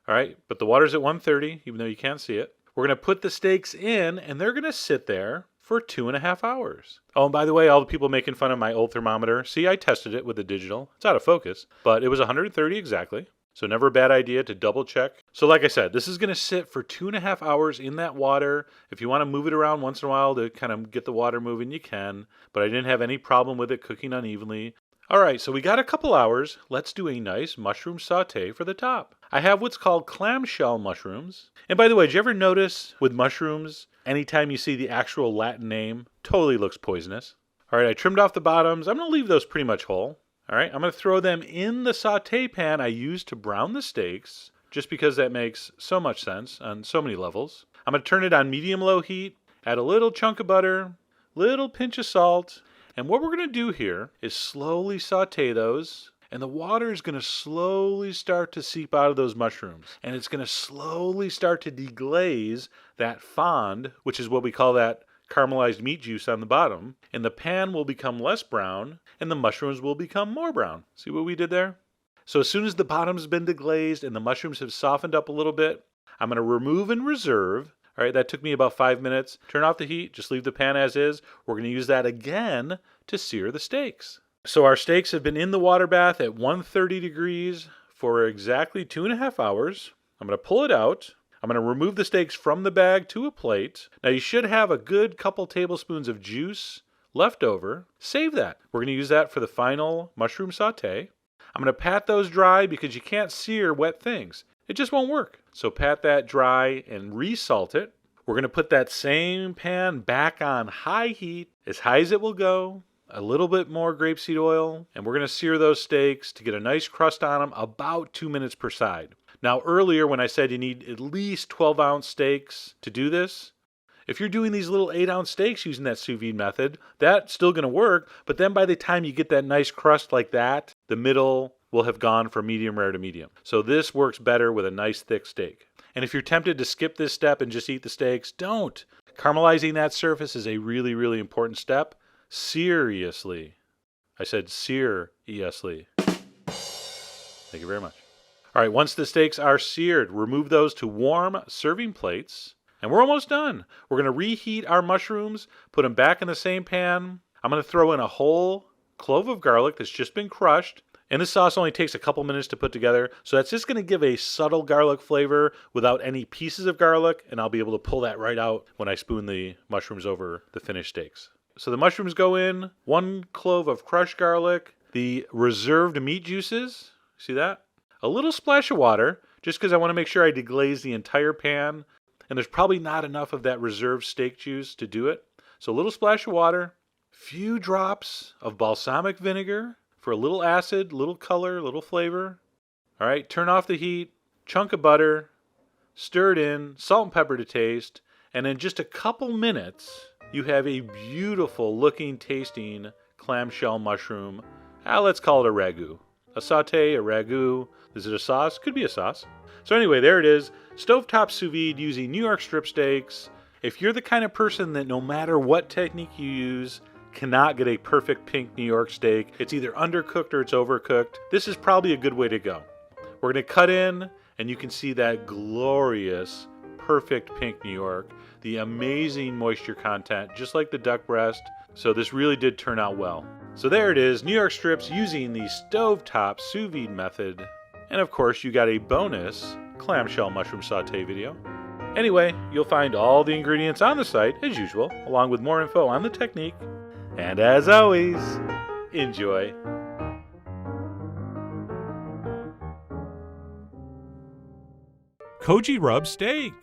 All right, but the water's at 130, even though you can't see it. We're going to put the steaks in, and they're going to sit there for 2.5 hours. Oh, and by the way, all the people making fun of my old thermometer, see, I tested it with the digital. It's out of focus, but it was 130 exactly. So never a bad idea to double check. So like I said, this is going to sit for 2.5 hours in that water. If you want to move it around once in a while to kind of get the water moving, you can. But I didn't have any problem with it cooking unevenly. All right, so we got a couple hours. Let's do a nice mushroom saute for the top. I have what's called clamshell mushrooms. And by the way, did you ever notice with mushrooms, anytime you see the actual Latin name, totally looks poisonous? All right, I trimmed off the bottoms. I'm going to leave those pretty much whole. All right, I'm going to throw them in the saute pan I used to brown the steaks, just because that makes so much sense on so many levels. I'm going to turn it on medium-low heat, add a little chunk of butter, little pinch of salt, and what we're going to do here is slowly saute those, and the water is going to slowly start to seep out of those mushrooms, and it's going to slowly start to deglaze that fond, which is what we call that caramelized meat juice on the bottom, and the pan will become less brown, and the mushrooms will become more brown. See what we did there? So as soon as the bottom's been deglazed and the mushrooms have softened up a little bit, I'm going to remove and reserve. All right, that took me about 5 minutes. Turn off the heat, just leave the pan as is. We're going to use that again to sear the steaks. So our steaks have been in the water bath at 130 degrees for exactly 2.5 hours. I'm going to pull it out. I'm going to remove the steaks from the bag to a plate. Now you should have a good couple tablespoons of juice left over. Save that. We're going to use that for the final mushroom saute. I'm going to pat those dry because you can't sear wet things. It just won't work. So pat that dry and re-salt it. We're going to put that same pan back on high heat, as high as it will go. A little bit more grapeseed oil, and we're going to sear those steaks to get a nice crust on them, about 2 minutes per side. Now earlier when I said you need at least 12-ounce steaks to do this, if you're doing these little 8-ounce steaks using that sous vide method, that's still going to work, but then by the time you get that nice crust like that, the middle will have gone from medium rare to medium. So this works better with a nice thick steak. And if you're tempted to skip this step and just eat the steaks, don't. Caramelizing that surface is a really, really important step. Seriously. I said seriously. Thank you very much. All right, once the steaks are seared, remove those to warm serving plates. And we're almost done. We're going to reheat our mushrooms, put them back in the same pan. I'm going to throw in a whole clove of garlic that's just been crushed. And this sauce only takes a couple minutes to put together, so that's just going to give a subtle garlic flavor without any pieces of garlic, and I'll be able to pull that right out when I spoon the mushrooms over the finished steaks. So the mushrooms go in, 1 clove of crushed garlic, the reserved meat juices, see that? A little splash of water, just because I want to make sure I deglaze the entire pan, and there's probably not enough of that reserved steak juice to do it. So a little splash of water, few drops of balsamic vinegar for a little acid, little color, little flavor. All right, turn off the heat, chunk of butter, stir it in, salt and pepper to taste, and in just a couple minutes, you have a beautiful looking, tasting clamshell mushroom. Let's call it a ragu. A saute, a ragu. Is it a sauce? Could be a sauce. So anyway, there it is. Stovetop sous vide using New York strip steaks. If you're the kind of person that no matter what technique you use, cannot get a perfect pink New York steak, it's either undercooked or it's overcooked, this is probably a good way to go. We're going to cut in, and you can see that glorious, perfect pink New York, the amazing moisture content, just like the duck breast. So this really did turn out well. So there it is, New York strips using the Stovetop sous vide method. And of course, you got a bonus clamshell mushroom saute video. Anyway, you'll find all the ingredients on the site, as usual, along with more info on the technique. And as always, enjoy. Koji-Rubbed Steak.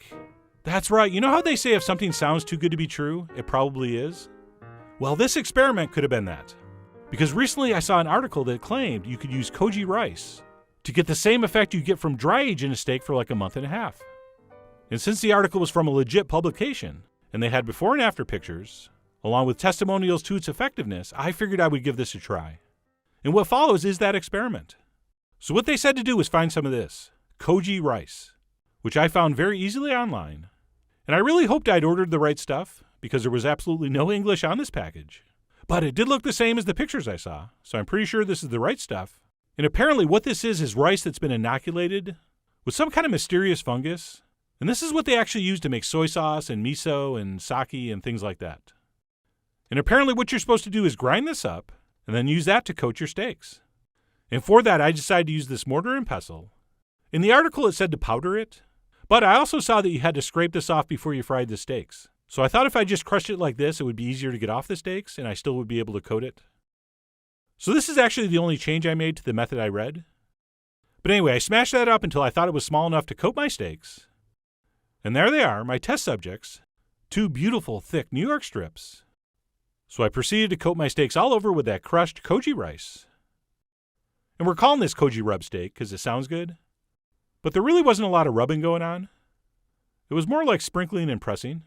That's right. You know how they say if something sounds too good to be true, it probably is? Well, this experiment could have been that. Because recently I saw an article that claimed you could use koji rice to get the same effect you get from dry aging a steak for like a month and a half. And since the article was from a legit publication, and they had before and after pictures, along with testimonials to its effectiveness, I figured I would give this a try. And what follows is that experiment. So what they said to do was find some of this, koji rice, which I found very easily online. And I really hoped I'd ordered the right stuff, because there was absolutely no English on this package. But it did look the same as the pictures I saw, so I'm pretty sure this is the right stuff. And apparently what this is rice that's been inoculated with some kind of mysterious fungus. And this is what they actually use to make soy sauce and miso and sake and things like that. And apparently what you're supposed to do is grind this up and then use that to coat your steaks. And for that, I decided to use this mortar and pestle. In the article, it said to powder it, but I also saw that you had to scrape this off before you fried the steaks. So I thought if I just crushed it like this, it would be easier to get off the steaks and I still would be able to coat it. So this is actually the only change I made to the method I read. But anyway, I smashed that up until I thought it was small enough to coat my steaks. And there they are, my test subjects, 2 beautiful, thick New York strips. So I proceeded to coat my steaks all over with that crushed koji rice. And we're calling this Koji-Rubbed Steak because it sounds good. But there really wasn't a lot of rubbing going on. It was more like sprinkling and pressing.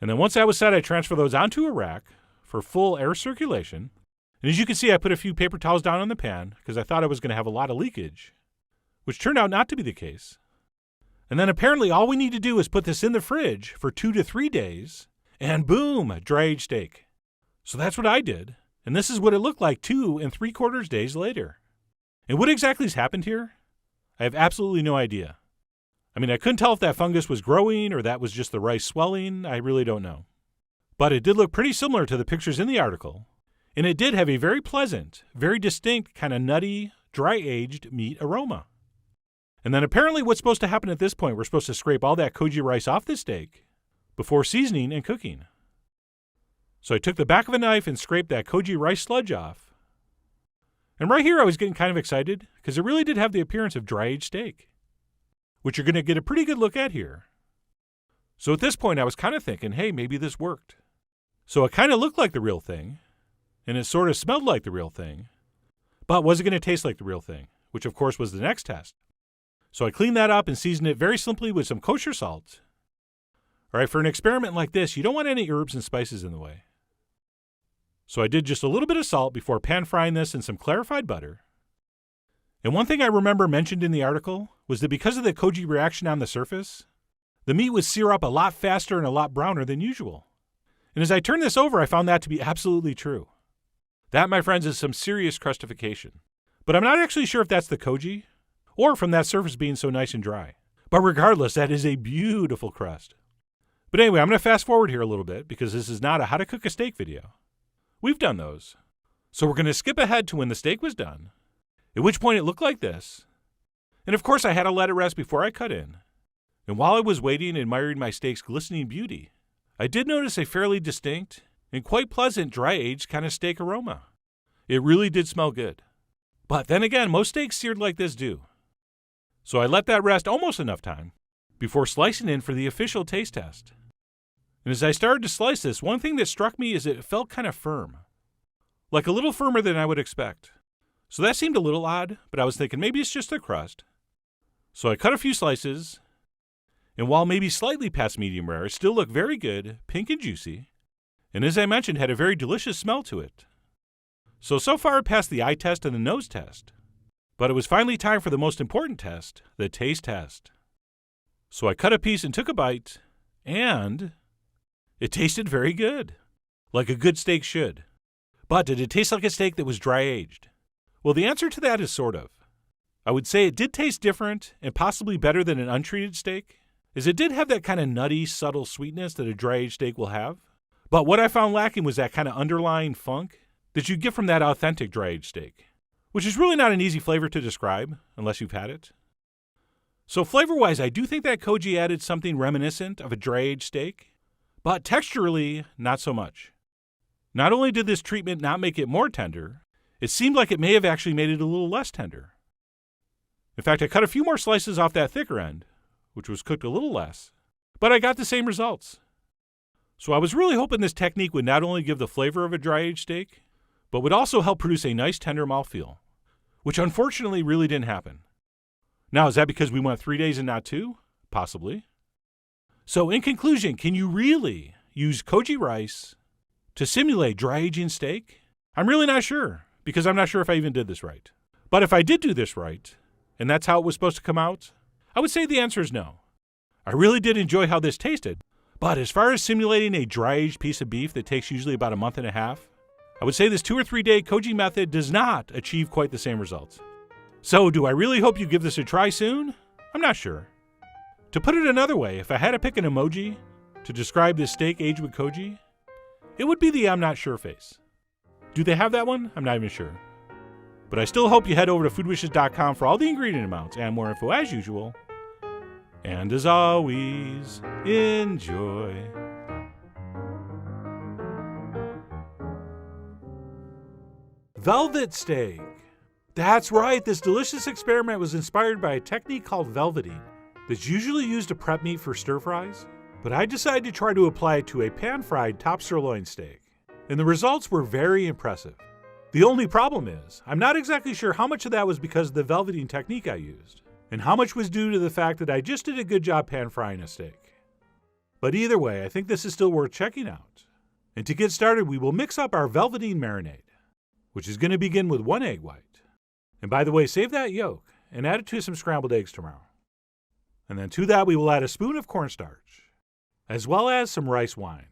And then once that was set, I transferred those onto a rack for full air circulation. And as you can see, I put a few paper towels down on the pan because I thought I was going to have a lot of leakage, which turned out not to be the case. And then apparently all we need to do is put this in the fridge for 2 to 3 days, and boom, dry-aged steak. So that's what I did, and this is what it looked like 2 3/4 days later. And what exactly has happened here? I have absolutely no idea. I mean, I couldn't tell if that fungus was growing or that was just the rice swelling. I really don't know. But it did look pretty similar to the pictures in the article, and it did have a very pleasant, very distinct, kind of nutty, dry-aged meat aroma. And then apparently what's supposed to happen at this point, we're supposed to scrape all that koji rice off the steak before seasoning and cooking. So I took the back of a knife and scraped that koji rice sludge off. And right here I was getting kind of excited because it really did have the appearance of dry-aged steak, which you're going to get a pretty good look at here. So at this point I was kind of thinking, hey, maybe this worked. So it kind of looked like the real thing, and it sort of smelled like the real thing, but was it going to taste like the real thing, which of course was the next test. So I cleaned that up and seasoned it very simply with some kosher salt. All right, for an experiment like this, you don't want any herbs and spices in the way. So I did just a little bit of salt before pan frying this in some clarified butter. And one thing I remember mentioned in the article was that because of the koji reaction on the surface, the meat would sear up a lot faster and a lot browner than usual. And as I turned this over, I found that to be absolutely true. That, my friends, is some serious crustification. But I'm not actually sure if that's the koji, or from that surface being so nice and dry. But regardless, that is a beautiful crust. But anyway, I'm going to fast forward here a little bit because this is not a how to cook a steak video. We've done those. So we're going to skip ahead to when the steak was done, at which point it looked like this. And of course, I had to let it rest before I cut in. And while I was waiting and admiring my steak's glistening beauty, I did notice a fairly distinct and quite pleasant dry-aged kind of steak aroma. It really did smell good. But then again, most steaks seared like this do. So I let that rest almost enough time before slicing in for the official taste test. And as I started to slice this, one thing that struck me is it felt kind of firm. Like a little firmer than I would expect. So that seemed a little odd, but I was thinking maybe it's just the crust. So I cut a few slices, and while maybe slightly past medium rare, it still looked very good, pink and juicy, and as I mentioned, had a very delicious smell to it. So far it passed the eye test and the nose test. But it was finally time for the most important test, the taste test. So I cut a piece and took a bite, and it tasted very good, like a good steak should. But did it taste like a steak that was dry-aged? Well, the answer to that is sort of. I would say it did taste different and possibly better than an untreated steak, as it did have that kind of nutty, subtle sweetness that a dry-aged steak will have. But what I found lacking was that kind of underlying funk that you get from that authentic dry-aged steak, which is really not an easy flavor to describe unless you've had it. So flavor-wise, I do think that koji added something reminiscent of a dry-aged steak, but texturally, not so much. Not only did this treatment not make it more tender, it seemed like it may have actually made it a little less tender. In fact, I cut a few more slices off that thicker end, which was cooked a little less, but I got the same results. So I was really hoping this technique would not only give the flavor of a dry-aged steak, but would also help produce a nice tender mouthfeel, which unfortunately really didn't happen. Now, is that because we went 3 days and not 2? Possibly. So in conclusion, can you really use koji rice to simulate dry-aging steak? I'm really not sure, because I'm not sure if I even did this right. But if I did do this right, and that's how it was supposed to come out, I would say the answer is no. I really did enjoy how this tasted, but as far as simulating a dry-aged piece of beef that takes usually about a month and a half, I would say this 2 or 3 day koji method does not achieve quite the same results. So do I really hope you give this a try soon? I'm not sure. To put it another way, if I had to pick an emoji to describe this steak aged with koji, it would be the I'm not sure face. Do they have that one? I'm not even sure. But I still hope you head over to foodwishes.com for all the ingredient amounts and more info as usual. And as always, enjoy. Velvet steak. That's right, this delicious experiment was inspired by a technique called velveting that's usually used to prep meat for stir fries, but I decided to try to apply it to a pan-fried top sirloin steak, and the results were very impressive. The only problem is, I'm not exactly sure how much of that was because of the velveting technique I used, and how much was due to the fact that I just did a good job pan frying a steak. But either way, I think this is still worth checking out. And to get started, we will mix up our velveteen marinade, which is going to begin with 1 egg white. And by the way, save that yolk and add it to some scrambled eggs tomorrow. And then to that, we will add a spoon of cornstarch, as well as some rice wine,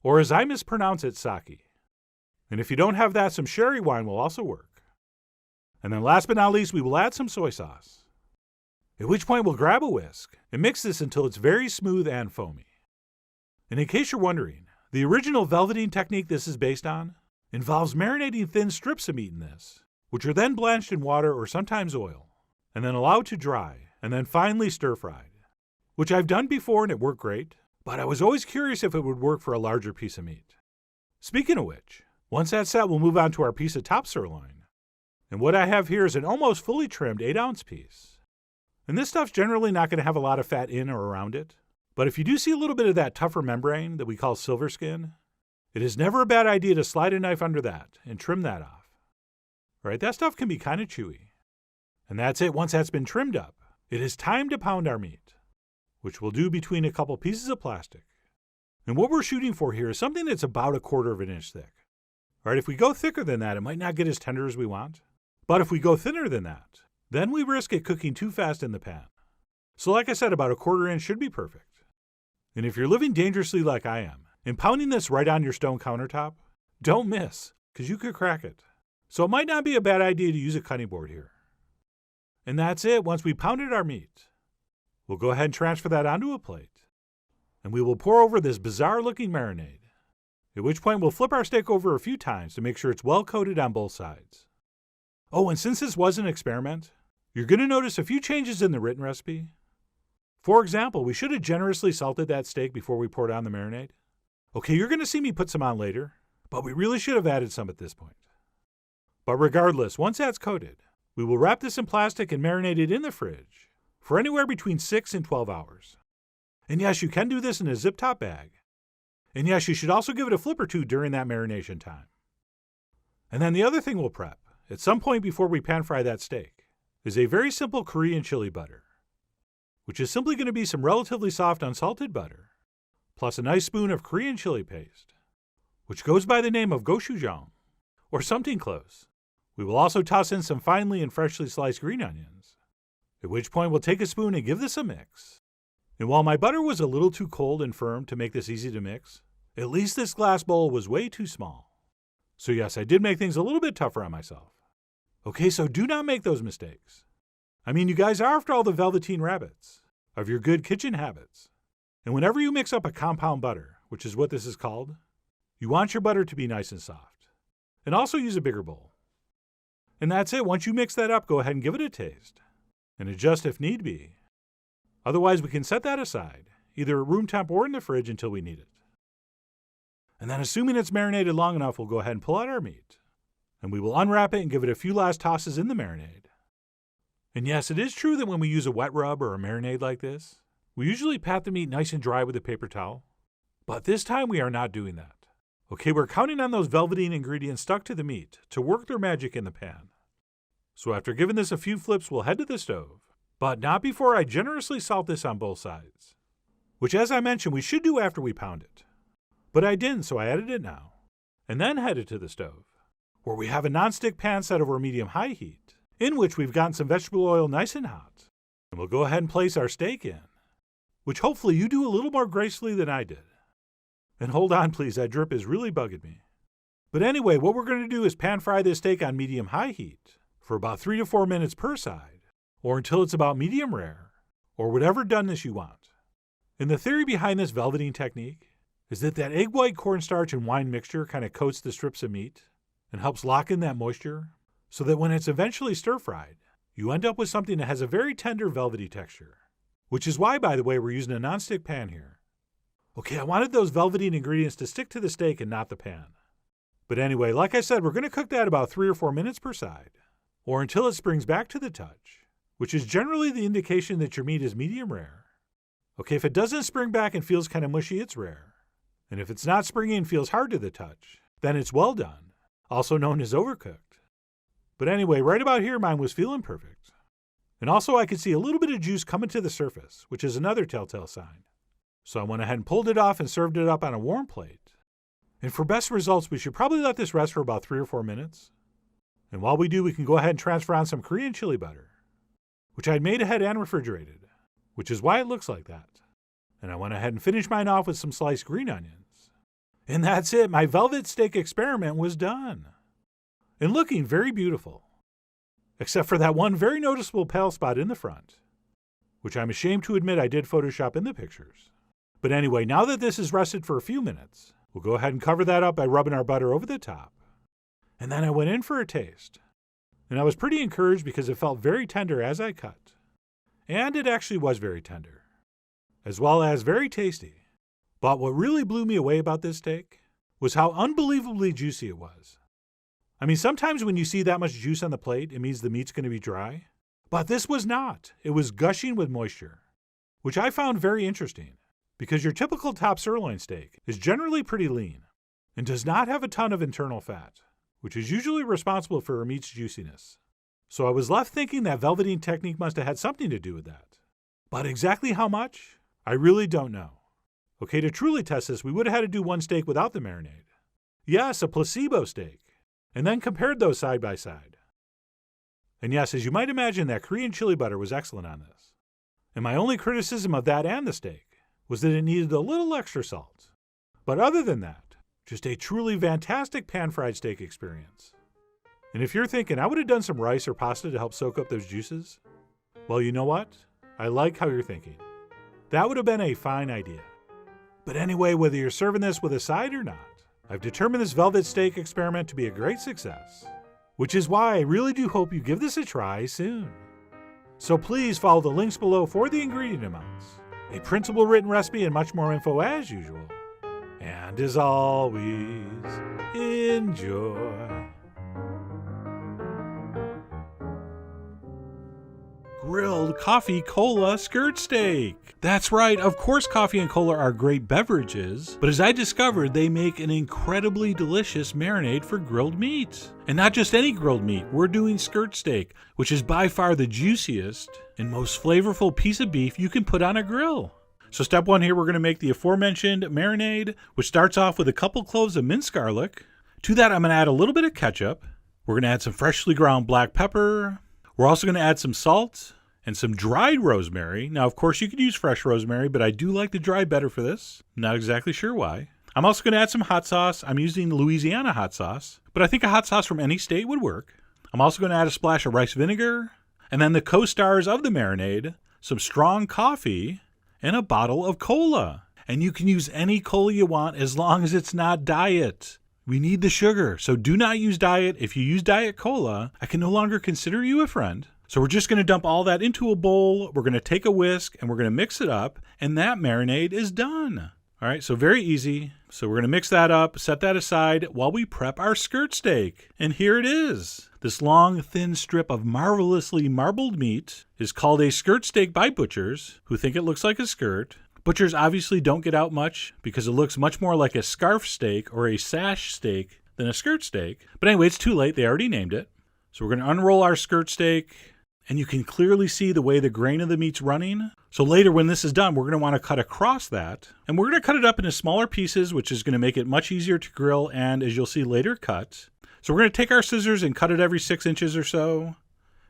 or as I mispronounce it, sake. And if you don't have that, some sherry wine will also work. And then last but not least, we will add some soy sauce. At which point we'll grab a whisk and mix this until it's very smooth and foamy. And in case you're wondering, the original velveting technique this is based on involves marinating thin strips of meat in this, which are then blanched in water or sometimes oil, and then allowed to dry, and then finally stir-fried, which I've done before and it worked great, but I was always curious if it would work for a larger piece of meat. Speaking of which, once that's set, we'll move on to our piece of top sirloin. And what I have here is an almost fully trimmed 8-ounce piece. And this stuff's generally not going to have a lot of fat in or around it, but if you do see a little bit of that tougher membrane that we call silver skin, it is never a bad idea to slide a knife under that and trim that off. All right, that stuff can be kind of chewy. And that's it. Once that's been trimmed up, it is time to pound our meat, which we'll do between a couple pieces of plastic. And what we're shooting for here is something that's about 1/4 inch thick. All right, if we go thicker than that, it might not get as tender as we want. But if we go thinner than that, then we risk it cooking too fast in the pan. So like I said, about 1/4 inch should be perfect. And if you're living dangerously like I am, and pounding this right on your stone countertop, don't miss, because you could crack it. So it might not be a bad idea to use a cutting board here. And that's it. Once we pounded our meat, we'll go ahead and transfer that onto a plate. And we will pour over this bizarre-looking marinade, at which point we'll flip our steak over a few times to make sure it's well coated on both sides. Oh, and since this was an experiment, you're going to notice a few changes in the written recipe. For example, we should have generously salted that steak before we poured on the marinade. Okay, you're going to see me put some on later, but we really should have added some at this point. But regardless, once that's coated, we will wrap this in plastic and marinate it in the fridge for anywhere between 6 and 12 hours. And yes, you can do this in a zip-top bag. And yes, you should also give it a flip or two during that marination time. And then the other thing we'll prep, at some point before we pan fry that steak, is a very simple Korean chili butter, which is simply going to be some relatively soft unsalted butter, plus a nice spoon of Korean chili paste, which goes by the name of gochujang, or something close. We will also toss in some finely and freshly sliced green onions, at which point we'll take a spoon and give this a mix. And while my butter was a little too cold and firm to make this easy to mix, at least this glass bowl was way too small. So yes, I did make things a little bit tougher on myself. Okay, so do not make those mistakes. I mean, you guys are after all the velveteen rabbits of your good kitchen habits. And whenever you mix up a compound butter, which is what this is called, you want your butter to be nice and soft. And also use a bigger bowl. And that's it. Once you mix that up, go ahead and give it a taste. And adjust if need be. Otherwise, we can set that aside, either at room temp or in the fridge until we need it. And then assuming it's marinated long enough, we'll go ahead and pull out our meat. And we will unwrap it and give it a few last tosses in the marinade. And yes, it is true that when we use a wet rub or a marinade like this, we usually pat the meat nice and dry with a paper towel. But this time we are not doing that. Okay, we're counting on those velveteen ingredients stuck to the meat to work their magic in the pan. So after giving this a few flips, we'll head to the stove, but not before I generously salt this on both sides, which as I mentioned, we should do after we pound it. But I didn't, so I added it now, and then headed to the stove, where we have a nonstick pan set over medium-high heat, in which we've gotten some vegetable oil nice and hot. And we'll go ahead and place our steak in, which hopefully you do a little more gracefully than I did. And hold on, please, that drip is really bugging me. But anyway, what we're going to do is pan fry this steak on medium-high heat for about 3 to 4 minutes per side, or until it's about medium rare, or whatever doneness you want. And the theory behind this velveting technique is that egg white cornstarch and wine mixture kind of coats the strips of meat and helps lock in that moisture, so that when it's eventually stir-fried, you end up with something that has a very tender velvety texture. Which is why, by the way, we're using a nonstick pan here. Okay, I wanted those velveteen ingredients to stick to the steak and not the pan. But anyway, like I said, we're going to cook that about 3 or 4 minutes per side, or until it springs back to the touch, which is generally the indication that your meat is medium rare. Okay, if it doesn't spring back and feels kind of mushy, it's rare. And if it's not springy and feels hard to the touch, then it's well done. also known as overcooked. But anyway, right about here, mine was feeling perfect. And also I could see a little bit of juice coming to the surface, which is another telltale sign. So I went ahead and pulled it off and served it up on a warm plate. And for best results, we should probably let this rest for about 3 or 4 minutes. And while we do, we can go ahead and transfer on some Korean chili butter, which I'd made ahead and refrigerated, which is why it looks like that. And I went ahead and finished mine off with some sliced green onions. And that's it. My velvet steak experiment was done. And looking very beautiful. Except for that one very noticeable pale spot in the front, which I'm ashamed to admit I did Photoshop in the pictures. But anyway, now that this is rested for a few minutes, we'll go ahead and cover that up by rubbing our butter over the top. And then I went in for a taste. And I was pretty encouraged because it felt very tender as I cut. And it actually was very tender, as well as very tasty. But what really blew me away about this steak was how unbelievably juicy it was. I mean, sometimes when you see that much juice on the plate, it means the meat's going to be dry. But this was not. It was gushing with moisture, which I found very interesting because your typical top sirloin steak is generally pretty lean and does not have a ton of internal fat, which is usually responsible for a meat's juiciness. So I was left thinking that velveting technique must have had something to do with that. But exactly how much? I really don't know. Okay, to truly test this, we would have had to do one steak without the marinade. Yes, a placebo steak. And then compared those side by side. And yes, as you might imagine, that Korean chili butter was excellent on this. And my only criticism of that and the steak was that it needed a little extra salt. But other than that, just a truly fantastic pan-fried steak experience. And if you're thinking, I would have done some rice or pasta to help soak up those juices, well, you know what? I like how you're thinking. That would have been a fine idea. But anyway, whether you're serving this with a side or not, I've determined this velvet steak experiment to be a great success, which is why I really do hope you give this a try soon. So please follow the links below for the ingredient amounts, a printable written recipe, and much more info as usual. And as always, enjoy. Grilled coffee cola skirt steak. That's right, of course coffee and cola are great beverages, but as I discovered, they make an incredibly delicious marinade for grilled meat. And not just any grilled meat, we're doing skirt steak, which is by far the juiciest and most flavorful piece of beef you can put on a grill. So step one here, we're going to make the aforementioned marinade, which starts off with a couple cloves of minced garlic. To that, I'm going to add a little bit of ketchup. We're going to add some freshly ground black pepper. We're also going to add some salt and some dried rosemary. Now, of course, you could use fresh rosemary, but I do like the dry better for this. Not exactly sure why. I'm also going to add some hot sauce. I'm using Louisiana hot sauce, but I think a hot sauce from any state would work. I'm also going to add a splash of rice vinegar, and then the co-stars of the marinade, some strong coffee, and a bottle of cola. And you can use any cola you want as long as it's not diet. We need the sugar, so do not use diet. If you use diet cola, I can no longer consider you a friend. So we're just going to dump all that into a bowl. We're going to take a whisk and we're going to mix it up, and that marinade is done. All right, so very easy. So we're going to mix that up, set that aside while we prep our skirt steak. And here it is. This long, thin strip of marvelously marbled meat is called a skirt steak by butchers, who think it looks like a skirt. Butchers obviously don't get out much because it looks much more like a scarf steak or a sash steak than a skirt steak. But anyway, it's too late. They already named it. So we're going to unroll our skirt steak, and you can clearly see the way the grain of the meat's running. So later when this is done, we're going to want to cut across that, and we're going to cut it up into smaller pieces, which is going to make it much easier to grill and, as you'll see later, cut. So we're going to take our scissors and cut it every 6 inches or so.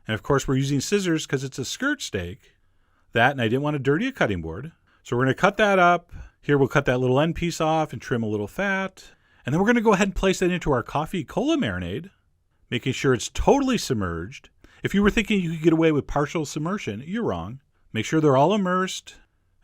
And of course, we're using scissors because it's a skirt steak. That, and I didn't want to dirty a cutting board. So we're going to cut that up. Here we'll cut that little end piece off and trim a little fat. And then we're going to go ahead and place that into our coffee cola marinade, making sure it's totally submerged. If you were thinking you could get away with partial submersion, you're wrong. Make sure they're all immersed.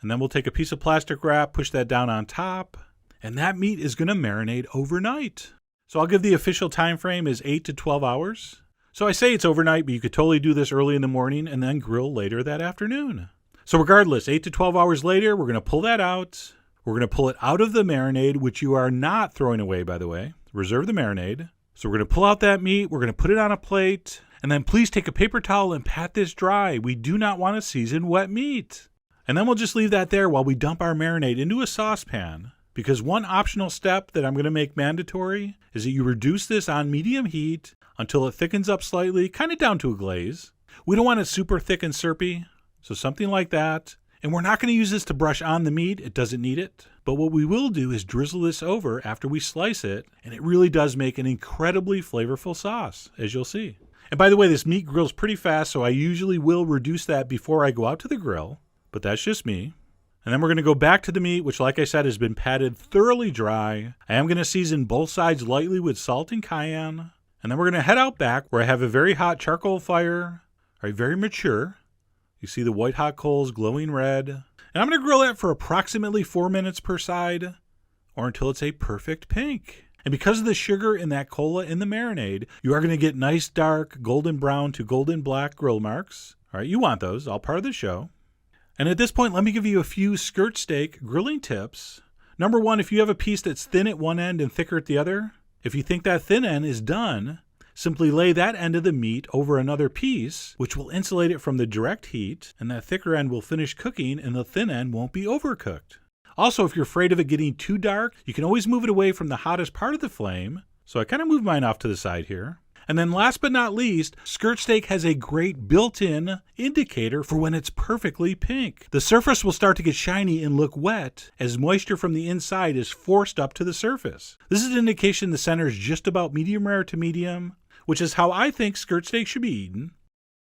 And then we'll take a piece of plastic wrap, push that down on top. And that meat is going to marinate overnight. So I'll give the official time frame is 8 to 12 hours. So I say it's overnight, but you could totally do this early in the morning and then grill later that afternoon. So regardless, 8 to 12 hours later, we're going to pull that out. We're going to pull it out of the marinade, which you are not throwing away, by the way. Reserve the marinade. So we're going to pull out that meat. We're going to put it on a plate. And then please take a paper towel and pat this dry. We do not want to season wet meat. And then we'll just leave that there while we dump our marinade into a saucepan. because one optional step that I'm going to make mandatory is that you reduce this on medium heat until it thickens up slightly, kind of down to a glaze. We don't want it super thick and syrupy, so something like that. And we're not going to use this to brush on the meat. It doesn't need it. But what we will do is drizzle this over after we slice it, and it really does make an incredibly flavorful sauce, as you'll see. And by the way, this meat grills pretty fast, so I usually will reduce that before I go out to the grill, but that's just me. And then we're going to go back to the meat, which, like I said, has been patted thoroughly dry. I am going to season both sides lightly with salt and cayenne. And then we're going to head out back where I have a very hot charcoal fire, very mature. You see the white hot coals glowing red. And I'm going to grill that for approximately 4 minutes per side, or until it's a perfect pink. And because of the sugar in that cola in the marinade, you are going to get nice dark golden brown to golden black grill marks. All right, you want those, all part of the show. And at this point, let me give you a few skirt steak grilling tips. Number one, if you have a piece that's thin at one end and thicker at the other, if you think that thin end is done, simply lay that end of the meat over another piece, which will insulate it from the direct heat, and that thicker end will finish cooking and the thin end won't be overcooked. Also, if you're afraid of it getting too dark, you can always move it away from the hottest part of the flame. So I kind of moved mine off to the side here. And then last but not least, skirt steak has a great built-in indicator for when it's perfectly pink. The surface will start to get shiny and look wet as moisture from the inside is forced up to the surface. This is an indication the center is just about medium rare to medium, which is how I think skirt steak should be eaten.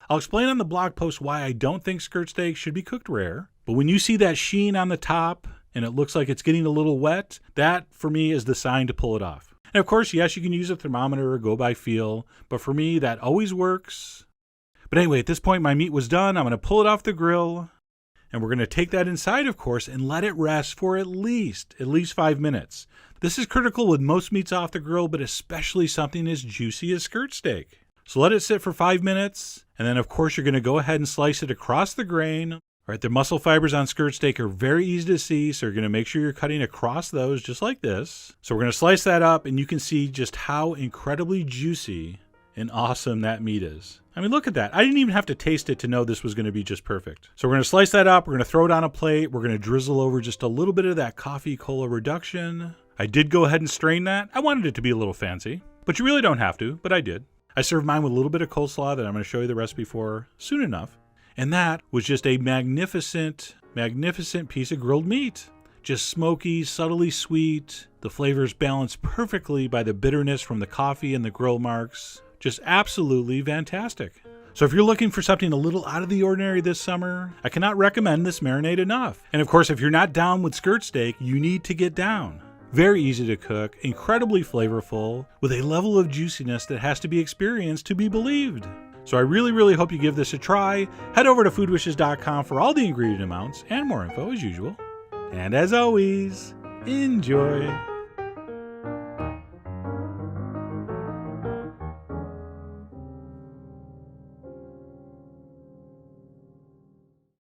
I'll explain on the blog post why I don't think skirt steak should be cooked rare. But when you see that sheen on the top and it looks like it's getting a little wet, that for me is the sign to pull it off. And of course, yes, you can use a thermometer or go by feel, but for me, that always works. But anyway, at this point, my meat was done. I'm going to pull it off the grill, and we're going to take that inside, of course, and let it rest for at least 5 minutes. This is critical with most meats off the grill, but especially something as juicy as skirt steak. So let it sit for 5 minutes, and then, of course, you're going to go ahead and slice it across the grain. All right, the muscle fibers on skirt steak are very easy to see, so you're going to make sure you're cutting across those just like this. So we're going to slice that up, and you can see just how incredibly juicy and awesome that meat is. I mean, look at that. I didn't even have to taste it to know this was going to be just perfect. So we're going to slice that up. We're going to throw it on a plate. We're going to drizzle over just a little bit of that coffee cola reduction. I did go ahead and strain that. I wanted it to be a little fancy, but you really don't have to, but I did. I served mine with a little bit of coleslaw that I'm going to show you the recipe for soon enough. And that was just a magnificent piece of grilled meat. Just smoky, subtly sweet. The flavors balanced perfectly by the bitterness from the coffee and the grill marks. Just absolutely fantastic. So if you're looking for something a little out of the ordinary this summer, I cannot recommend this marinade enough. And of course, if you're not down with skirt steak, you need to get down. Very easy to cook, incredibly flavorful, with a level of juiciness that has to be experienced to be believed. So I really hope you give this a try. Head over to foodwishes.com for all the ingredient amounts and more info as usual. And as always, enjoy.